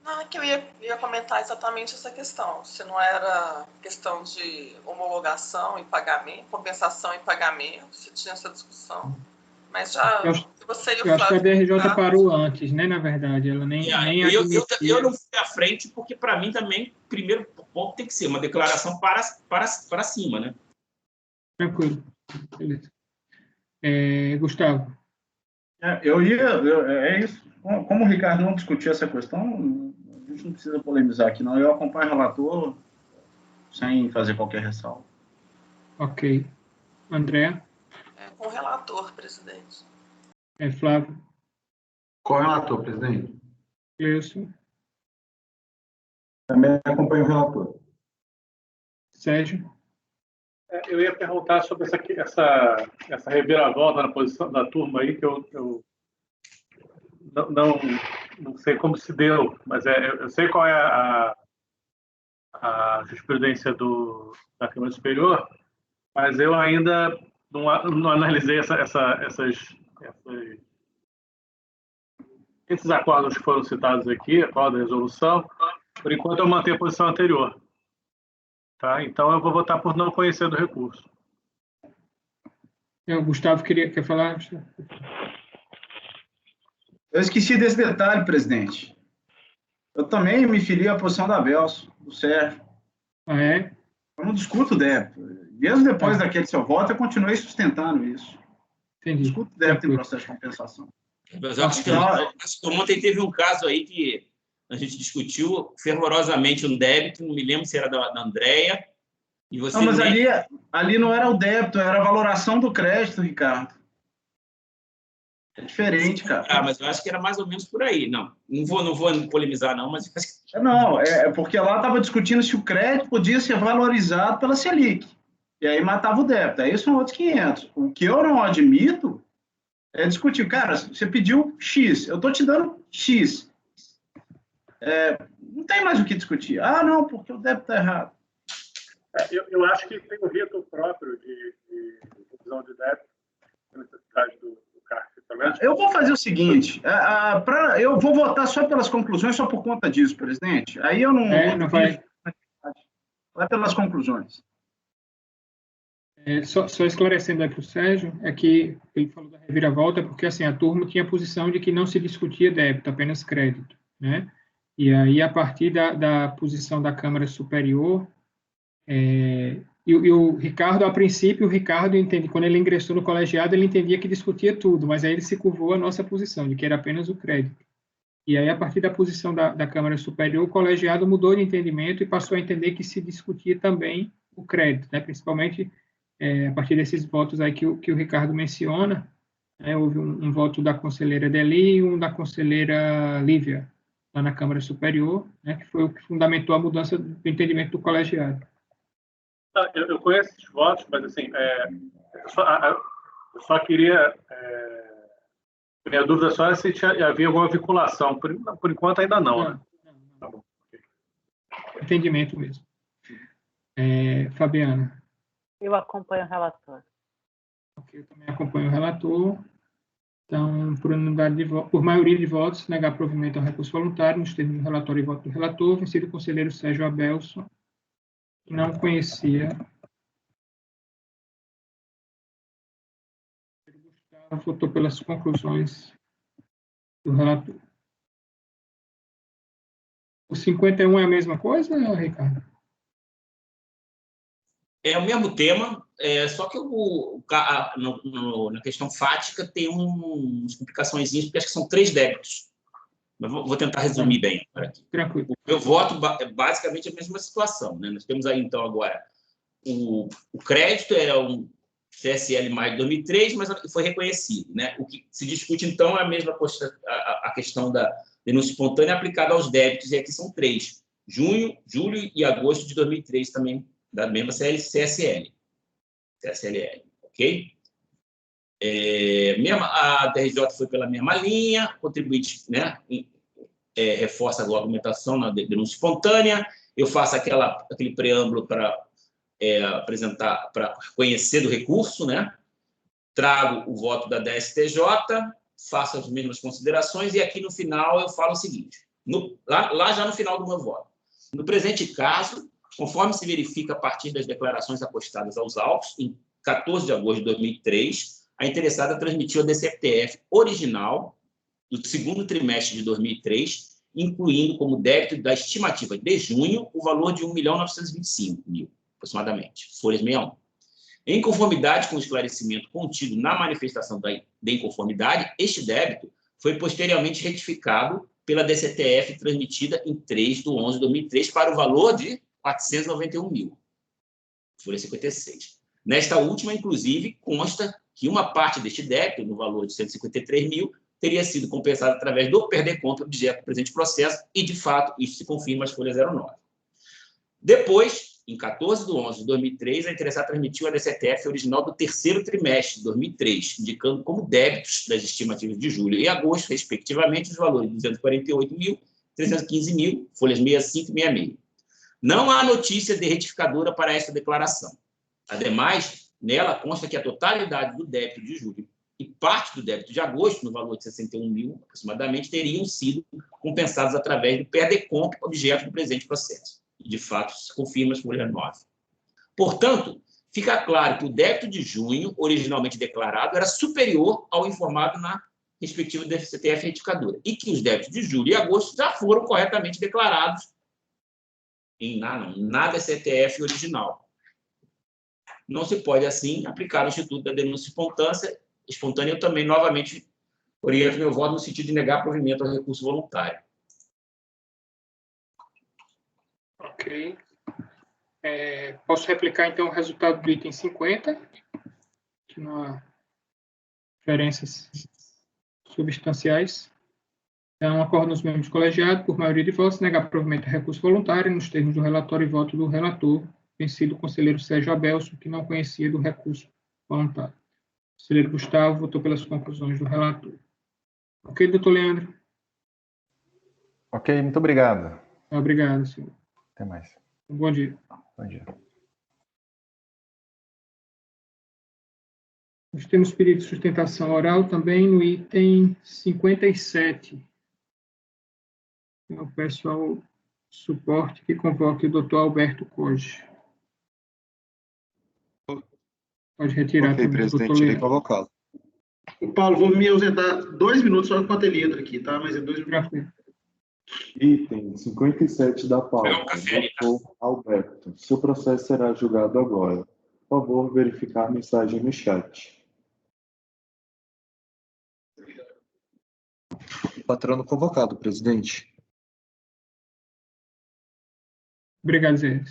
I: Não, é que eu ia comentar exatamente essa questão. Se não era questão de homologação e pagamento, compensação e pagamento, se tinha essa discussão. Mas já...
A: Eu acho que a DRJ parou antes, né? Na verdade, ela nem
D: eu não fui à frente, porque, para mim, também, o primeiro ponto tem que ser uma declaração para cima, né?
A: Tranquilo. Beleza. Gustavo.
H: É isso. Como o Ricardo não discutiu essa questão, a gente não precisa polemizar aqui, não. Eu acompanho o relator sem fazer qualquer ressalva.
A: Ok. André?
I: Com o relator, presidente.
A: Flávio?
E: Com o relator, presidente.
A: Cleilson?
J: Também acompanho o relator.
A: Sérgio?
K: Eu ia perguntar sobre essa reviravolta na posição da turma aí, que eu não sei como se deu, mas eu sei qual é a jurisprudência da Câmara Superior, mas eu ainda não analisei esses acordos que foram citados aqui, a qual da resolução. Por enquanto, eu mantenho a posição anterior. Tá? Então, eu vou votar por não conhecer do recurso.
A: O Gustavo quer falar?
H: Eu esqueci desse detalhe, presidente. Eu também me filiei à posição da Belso, do Sérgio.
A: Ah, é?
H: Eu não discuto o débito. Mesmo depois daquele seu voto, eu continuei sustentando isso.
A: Entendi.
H: Discuto o débito em processo de compensação.
D: Mas eu acho que ontem teve um caso aí que a gente discutiu fervorosamente um débito, não me lembro se era da Andréia.
H: Não, mas ali não era o débito, era a valoração do crédito, Ricardo. É diferente, cara.
D: Mas eu acho que era mais ou menos por aí. Não vou polemizar, não, mas...
H: Não, é porque lá estava discutindo se o crédito podia ser valorizado pela Selic. E aí matava o débito. Aí são outros 500. O que eu não admito é discutir. Cara, você pediu X, eu estou te dando X. Não tem mais o que discutir. Ah, não, porque o débito está errado.
K: Eu acho que tem um rito próprio de revisão de débito, na necessidade do CARF também.
H: Eu vou fazer o seguinte, eu vou votar só pelas conclusões, só por conta disso, presidente. Aí eu não
A: vai.
H: Vai pelas conclusões.
A: Só esclarecendo aí para o Sérgio, é que ele falou da reviravolta, porque assim, a turma tinha a posição de que não se discutia débito, apenas crédito, né? E aí, a partir da posição da Câmara Superior, e o Ricardo, a princípio, quando ele ingressou no colegiado, ele entendia que discutia tudo, mas aí ele se curvou a nossa posição, de que era apenas o crédito. E aí, a partir da posição da Câmara Superior, o colegiado mudou de entendimento e passou a entender que se discutia também o crédito, né? Principalmente a partir desses votos aí que o Ricardo menciona, houve um voto da conselheira Deli e um da conselheira Lívia, lá na Câmara Superior, né, que foi o que fundamentou a mudança do entendimento do colegiado.
K: Eu conheço esses votos, mas assim, eu só queria... minha dúvida só é se havia alguma vinculação. Por enquanto, ainda não. Né?
A: Tá bom. Entendimento mesmo. Fabiana.
F: Eu acompanho o relator.
A: Ok, eu também acompanho o relator. Então, por maioria de votos, negar provimento ao recurso voluntário, nos termos do relatório e voto do relator, vencido o conselheiro Sérgio Abelson, que não conhecia. Gustavo votou pelas conclusões do relator. O 51 é a mesma coisa, Ricardo?
D: É o mesmo tema, só que na questão fática tem umas complicações, porque acho que são 3 débitos. Mas vou tentar resumir bem aqui.
A: Tranquilo.
D: O meu voto é basicamente a mesma situação, né? Nós temos aí, então, agora, o crédito CSL mais de 2003, mas foi reconhecido, né? O que se discute, então, é a mesma a questão da denúncia espontânea aplicada aos débitos, e aqui são 3. Junho, julho e agosto de 2003 também, da mesma CSLL, ok? A DRJ foi pela mesma linha, contribuinte, né? Reforça a argumentação na denúncia espontânea, eu faço aquele preâmbulo para apresentar, para conhecer do recurso, né? Trago o voto da DSTJ, faço as mesmas considerações, e aqui no final eu falo o seguinte, lá já no final do meu voto. No presente caso, conforme se verifica a partir das declarações apostadas aos autos, em 14 de agosto de 2003, a interessada transmitiu a DCTF original do segundo trimestre de 2003, incluindo como débito da estimativa de junho o valor de R$ 1.925.000, aproximadamente, folhas 61. Em conformidade com o esclarecimento contido na manifestação da inconformidade, este débito foi posteriormente retificado pela DCTF transmitida em 3/11/2003 para o valor de R$ 491.000, folha 56. Nesta última, inclusive, consta que uma parte deste débito, no valor de R$ 153.000, teria sido compensada através do perder-conta objeto do presente processo, e, de fato, isso se confirma as folhas 09. Depois, em 14/11/2003, a interessada transmitiu a DCTF original do terceiro trimestre de 2003, indicando como débitos das estimativas de julho e agosto, respectivamente, os valores de R$ 248.000, R$ 315.000, folhas 65 e 66. Não há notícia de retificadora para esta declaração. Ademais, nela consta que a totalidade do débito de julho e parte do débito de agosto, no valor de R$ 61.000, aproximadamente, teriam sido compensados através do perder-conta objeto do presente processo. E, de fato, se confirma as folhas 9. Portanto, fica claro que o débito de junho, originalmente declarado, era superior ao informado na respectiva DCTF retificadora, e que os débitos de julho e agosto já foram corretamente declarados na DCTF original. Não se pode, assim, aplicar o Instituto da Denúncia Espontânea. Eu também, novamente, oriento meu voto no sentido de negar provimento ao recurso voluntário.
A: Ok. Posso replicar, então, o resultado do item 50, que não há diferenças substanciais. Então, acordo nos membros colegiados, por maioria de votos, negar provimento ao recurso voluntário, nos termos do relatório e voto do relator, vencido o conselheiro Sérgio Abelso, que não conhecia do recurso voluntário. O conselheiro Gustavo votou pelas conclusões do relator. Ok, doutor Leandro?
G: Ok, muito obrigado.
A: Obrigado, senhor.
G: Até mais.
A: Bom dia.
G: Bom dia.
A: Nós temos pedido de sustentação oral também no item 57. Eu peço ao suporte que convoque o doutor Alberto Coge. Pode retirar
B: Ok,
A: também,
B: presidente,
A: doutor
B: irei
A: Leandro.
B: convocá-lo.
E: Paulo, vou me ausentar 2 minutos só enquanto ele entra aqui, tá? Mas é 2 minutos.
A: Tranquilo.
C: Item 57 da pauta. Doutor Alberto, seu processo será julgado agora. Por favor, verificar a mensagem no chat.
B: Patrono convocado, presidente.
A: Obrigado, Zé.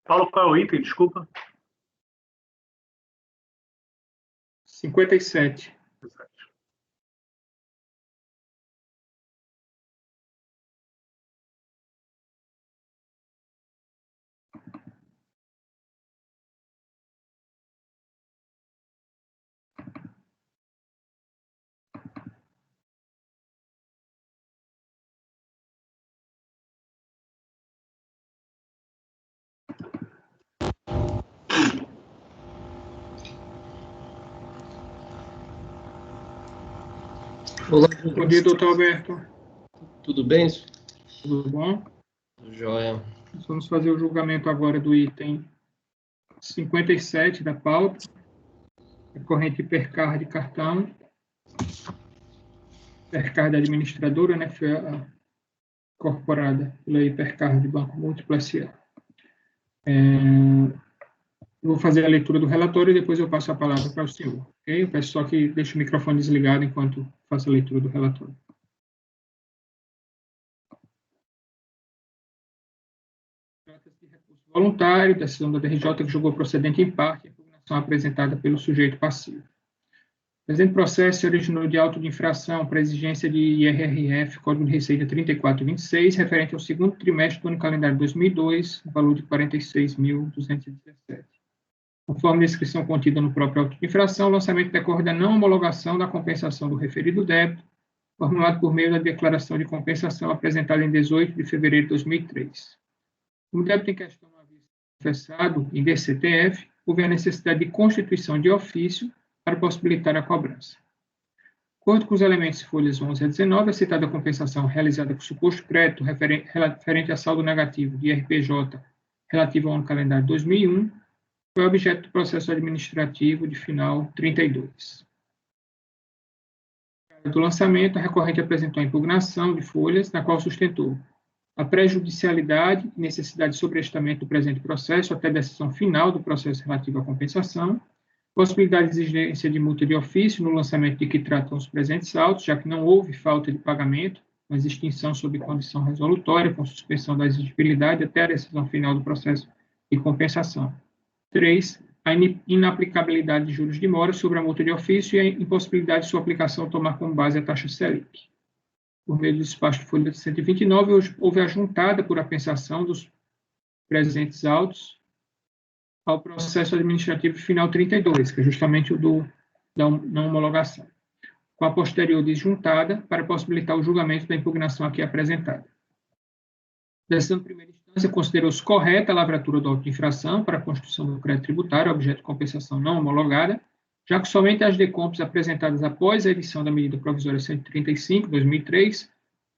K: Paulo, qual é o item? Desculpa.
A: 57.
L: Olá,
A: Bom dia, doutor Alberto.
L: tudo bem?
A: Tudo bom?
L: Joia.
A: Nós vamos fazer o julgamento agora do item 57 da pauta, a corrente Hipercar de cartão, Hipercar da administradora, né, foi incorporada pela Hipercar de Banco Múltiplo S.A. Eu vou fazer a leitura do relatório e depois eu passo a palavra para o senhor. Okay? Eu peço só que deixe o microfone desligado enquanto faço a leitura do relatório. voluntário, decisão da DRJ que julgou procedente em parte a impugnação apresentada pelo sujeito passivo. O presente processo se originou de auto de infração para exigência de IRRF, Código de Receita 3426, referente ao segundo trimestre do ano calendário 2002, no valor de R$ 46.217. Conforme a descrição contida no próprio auto de infração, o lançamento decorre da não homologação da compensação do referido débito, formulado por meio da declaração de compensação apresentada em 18 de fevereiro de 2003. Como o débito em questão não havia sido confessado em DCTF, houve a necessidade de constituição de ofício para possibilitar a cobrança. De acordo com os elementos de folhas 11 a 19, a citada compensação realizada com suposto crédito referente a saldo negativo de IRPJ relativo ao ano calendário 2001 foi objeto do processo administrativo de final 32. Do lançamento, a recorrente apresentou a impugnação de folhas, na qual sustentou a prejudicialidade e necessidade de sobrestamento do presente processo até a decisão final do processo relativo à compensação, possibilidade de exigência de multa de ofício no lançamento de que tratam os presentes autos, já que não houve falta de pagamento, mas extinção sob condição resolutória, com suspensão da exigibilidade até a decisão final do processo de compensação. 3. A inaplicabilidade de juros de mora sobre a multa de ofício e a impossibilidade de sua aplicação tomar como base a taxa Selic. Por meio do despacho de folha 129, houve a juntada por apensação dos presentes autos ao processo administrativo final 32, que é justamente o da não homologação, com a posterior disjuntada para possibilitar o julgamento da impugnação aqui apresentada. A decisão de primeira instância considerou-se correta a lavratura do auto de infração para a constituição do crédito tributário, objeto de compensação não homologada, já que somente as decompes apresentadas após a edição da medida provisória 135, 2003,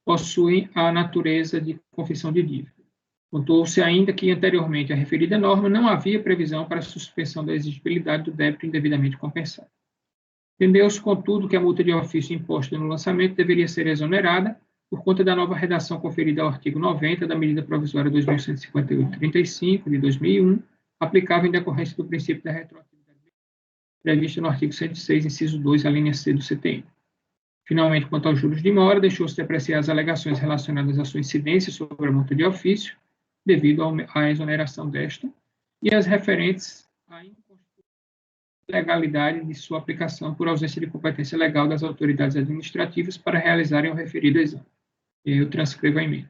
A: possuem a natureza de confissão de dívida. Contou-se ainda que, anteriormente à referida norma, não havia previsão para a suspensão da exigibilidade do débito indevidamente compensado. Entendeu-se, contudo, que a multa de ofício imposta no lançamento deveria ser exonerada por conta da nova redação conferida ao artigo 90 da medida provisória 2158/35 de 2001, aplicável em decorrência do princípio da retroatividade prevista no artigo 106, inciso 2, a linha C do CTN. Finalmente, quanto aos juros de mora, deixou-se de apreciar as alegações relacionadas à sua incidência sobre a multa de ofício, devido à exoneração desta, e as referentes à ilegalidade de sua aplicação por ausência de competência legal das autoridades administrativas para realizarem o referido exame. Eu transcrevo a emenda.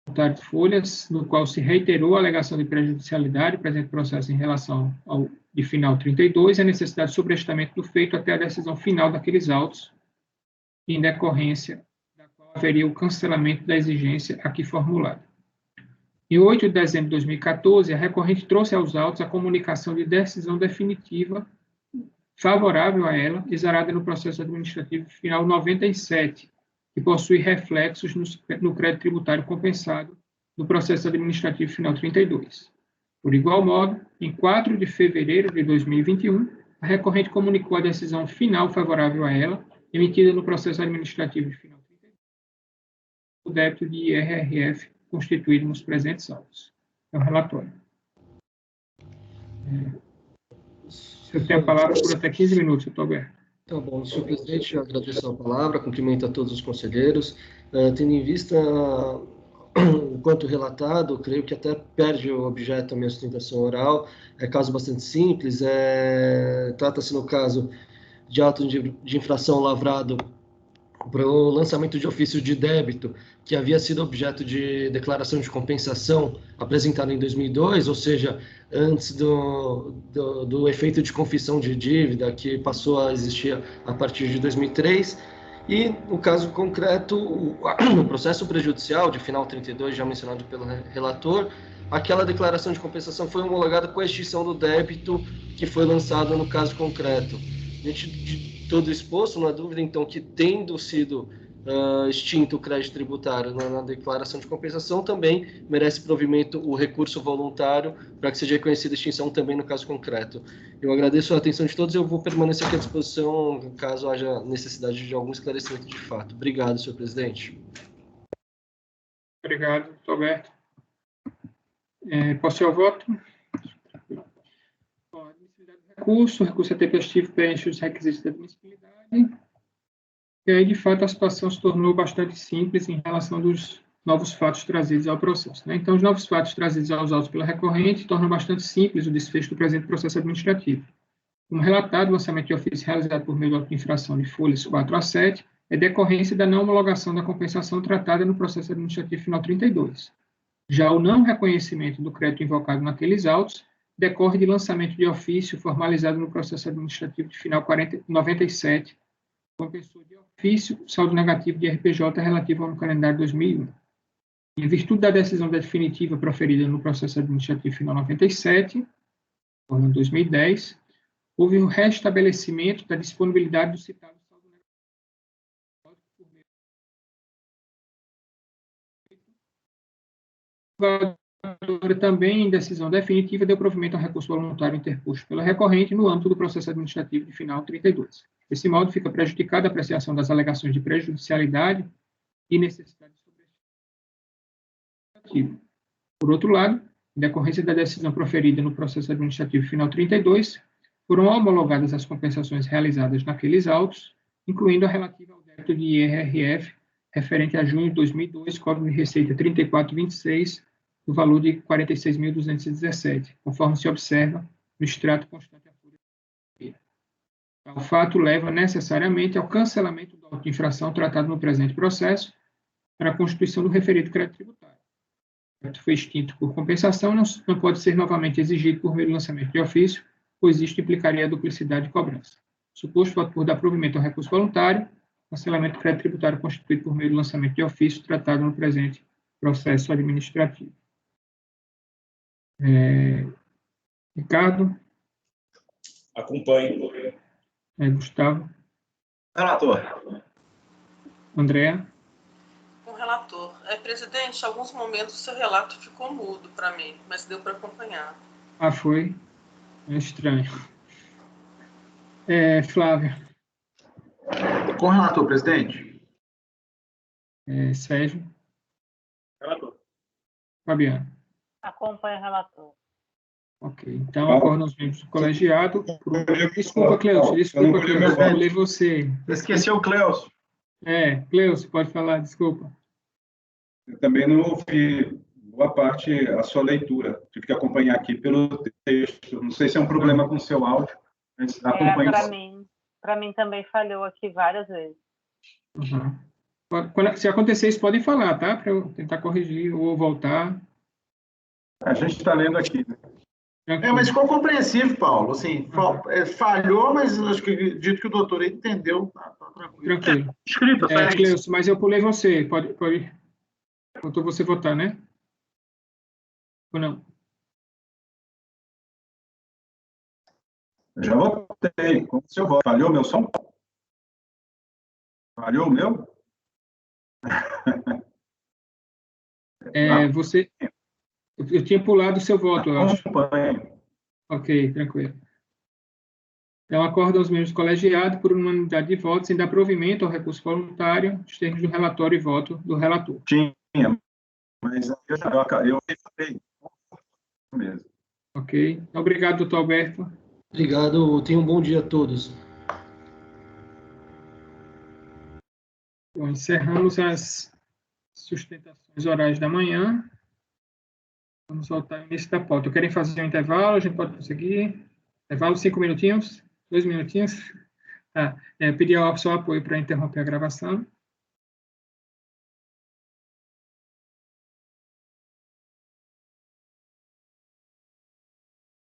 A: De folhas, no qual se reiterou a alegação de prejudicialidade presente processo em relação ao de final 32 e a necessidade de sobrestamento do feito até a decisão final daqueles autos, em decorrência da qual haveria o cancelamento da exigência aqui formulada. Em 8 de dezembro de 2014, a recorrente trouxe aos autos a comunicação de decisão definitiva favorável a ela, exarada no processo administrativo final 97, que possui reflexos no crédito tributário compensado do processo administrativo final 32. Por igual modo, em 4 de fevereiro de 2021, a recorrente comunicou a decisão final favorável a ela, emitida no processo administrativo final 32, o débito de IRRF constituído nos presentes autos. É o relatório. Eu tenho a palavra por até 15 minutos, doutor Alberto.
L: Tá bom, senhor presidente, eu agradeço a palavra, cumprimento a todos os conselheiros. Tendo em vista o quanto relatado, creio que até perde o objeto da minha sustentação oral. É caso bastante simples, trata-se no caso de auto de infração lavrado para o lançamento de ofício de débito, que havia sido objeto de declaração de compensação apresentada em 2002, ou seja, antes do efeito de confissão de dívida, que passou a existir a partir de 2003, e no caso concreto, no processo prejudicial de final 32, já mencionado pelo relator, aquela declaração de compensação foi homologada com a extinção do débito que foi lançado no caso concreto. Diante de todo exposto, não há dúvida, então, que tendo sido extinto o crédito tributário na declaração de compensação, também merece provimento o recurso voluntário para que seja reconhecida a extinção também no caso concreto. Eu agradeço a atenção de todos e eu vou permanecer aqui à disposição caso haja necessidade de algum esclarecimento de fato. Obrigado, senhor presidente.
A: Obrigado, doutor Alberto. Posso ir ao voto? O recurso é tempestivo, preenche os requisitos da admissibilidade. E aí, de fato, a situação se tornou bastante simples em relação dos novos fatos trazidos ao processo. Né? Então, os novos fatos trazidos aos autos pela recorrente tornam bastante simples o desfecho do presente processo administrativo. Como relatado, o lançamento de ofício realizado por meio de auto de infração de folhas 4 a 7 é decorrência da não homologação da compensação tratada no processo administrativo final 32. Já o não reconhecimento do crédito invocado naqueles autos decorre de lançamento de ofício formalizado no processo administrativo de final 97, compensou de ofício saldo negativo de RPJ relativo ao calendário 2001. Em virtude da decisão definitiva proferida no processo administrativo final 97, em 2010, houve um restabelecimento da disponibilidade do citado saldo negativo. Também, em decisão definitiva, deu provimento ao recurso voluntário interposto pela recorrente no âmbito do processo administrativo de final 32. Desse modo, fica prejudicada a apreciação das alegações de prejudicialidade e necessidade de sobreestimação. Por outro lado, em decorrência da decisão proferida no processo administrativo final 32, foram homologadas as compensações realizadas naqueles autos, incluindo a relativa ao débito de IRRF, referente a junho de 2002, Código de Receita 3426, do valor de R$ 46.217, conforme se observa no extrato constante à folha. O fato leva necessariamente ao cancelamento do auto de infração tratado no presente processo para a constituição do referido crédito tributário. O crédito foi extinto por compensação, não pode ser novamente exigido por meio do lançamento de ofício, pois isto implicaria a duplicidade de cobrança. Suposto fato por dar provimento ao recurso voluntário, cancelamento do crédito tributário constituído por meio do lançamento de ofício tratado no presente processo administrativo. Ricardo?
D: Acompanho.
A: Gustavo?
H: Relator.
A: Andréa?
I: Com o relator. Presidente, em alguns momentos o seu relato ficou mudo para mim, mas deu para acompanhar.
A: Ah, foi? É estranho. Flávia?
E: Com o relator, presidente.
A: Sérgio?
K: Relator.
A: Fabiano?
F: Acompanha o relator.
A: Ok, então acordam os membros do colegiado. Desculpa, Cleuso, desculpa, Cleuso, eu ler você.
H: Esqueceu o Cleuso.
A: Cleuso, pode falar, desculpa.
J: Eu também não ouvi boa parte a sua leitura. Tive que acompanhar aqui pelo texto. Não sei se é um problema com o seu áudio, mas acompanho.
F: Para mim também falhou aqui várias vezes.
A: Uhum. Se acontecer isso, podem falar, tá? Para eu tentar corrigir ou voltar.
J: A gente está lendo aqui, né?
E: Mas ficou compreensível, Paulo. Assim, falhou, mas acho que acredito que o doutor entendeu. Tá tranquilo.
A: Tranquilo.
H: Escrito,
A: Cleuso, mas eu pulei você. Pode. Faltou você votar, né? Ou não?
J: Eu já votei. Como se eu voto? Falhou meu som? Falhou o meu?
A: Você... Eu tinha pulado o seu voto, eu acho.
J: Acompanho.
A: Ok, tranquilo. Então, acordam os membros do colegiado por unanimidade de votos em dar provimento ao recurso voluntário nos termos do relatório e voto do relator.
J: Tinha, mas eu falei mesmo.
A: Ok. Obrigado, doutor Alberto.
L: Obrigado. Tenham um bom dia a todos.
A: Bom, encerramos as sustentações orais da manhã. Vamos voltar ao início da pauta. Querem fazer um intervalo? A gente pode conseguir? Intervalo 5 minutinhos? 2 minutinhos? Tá. Pedir ao seu apoio para interromper a gravação.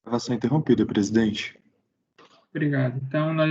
B: Gravação interrompida, presidente.
A: Obrigado. Então, nós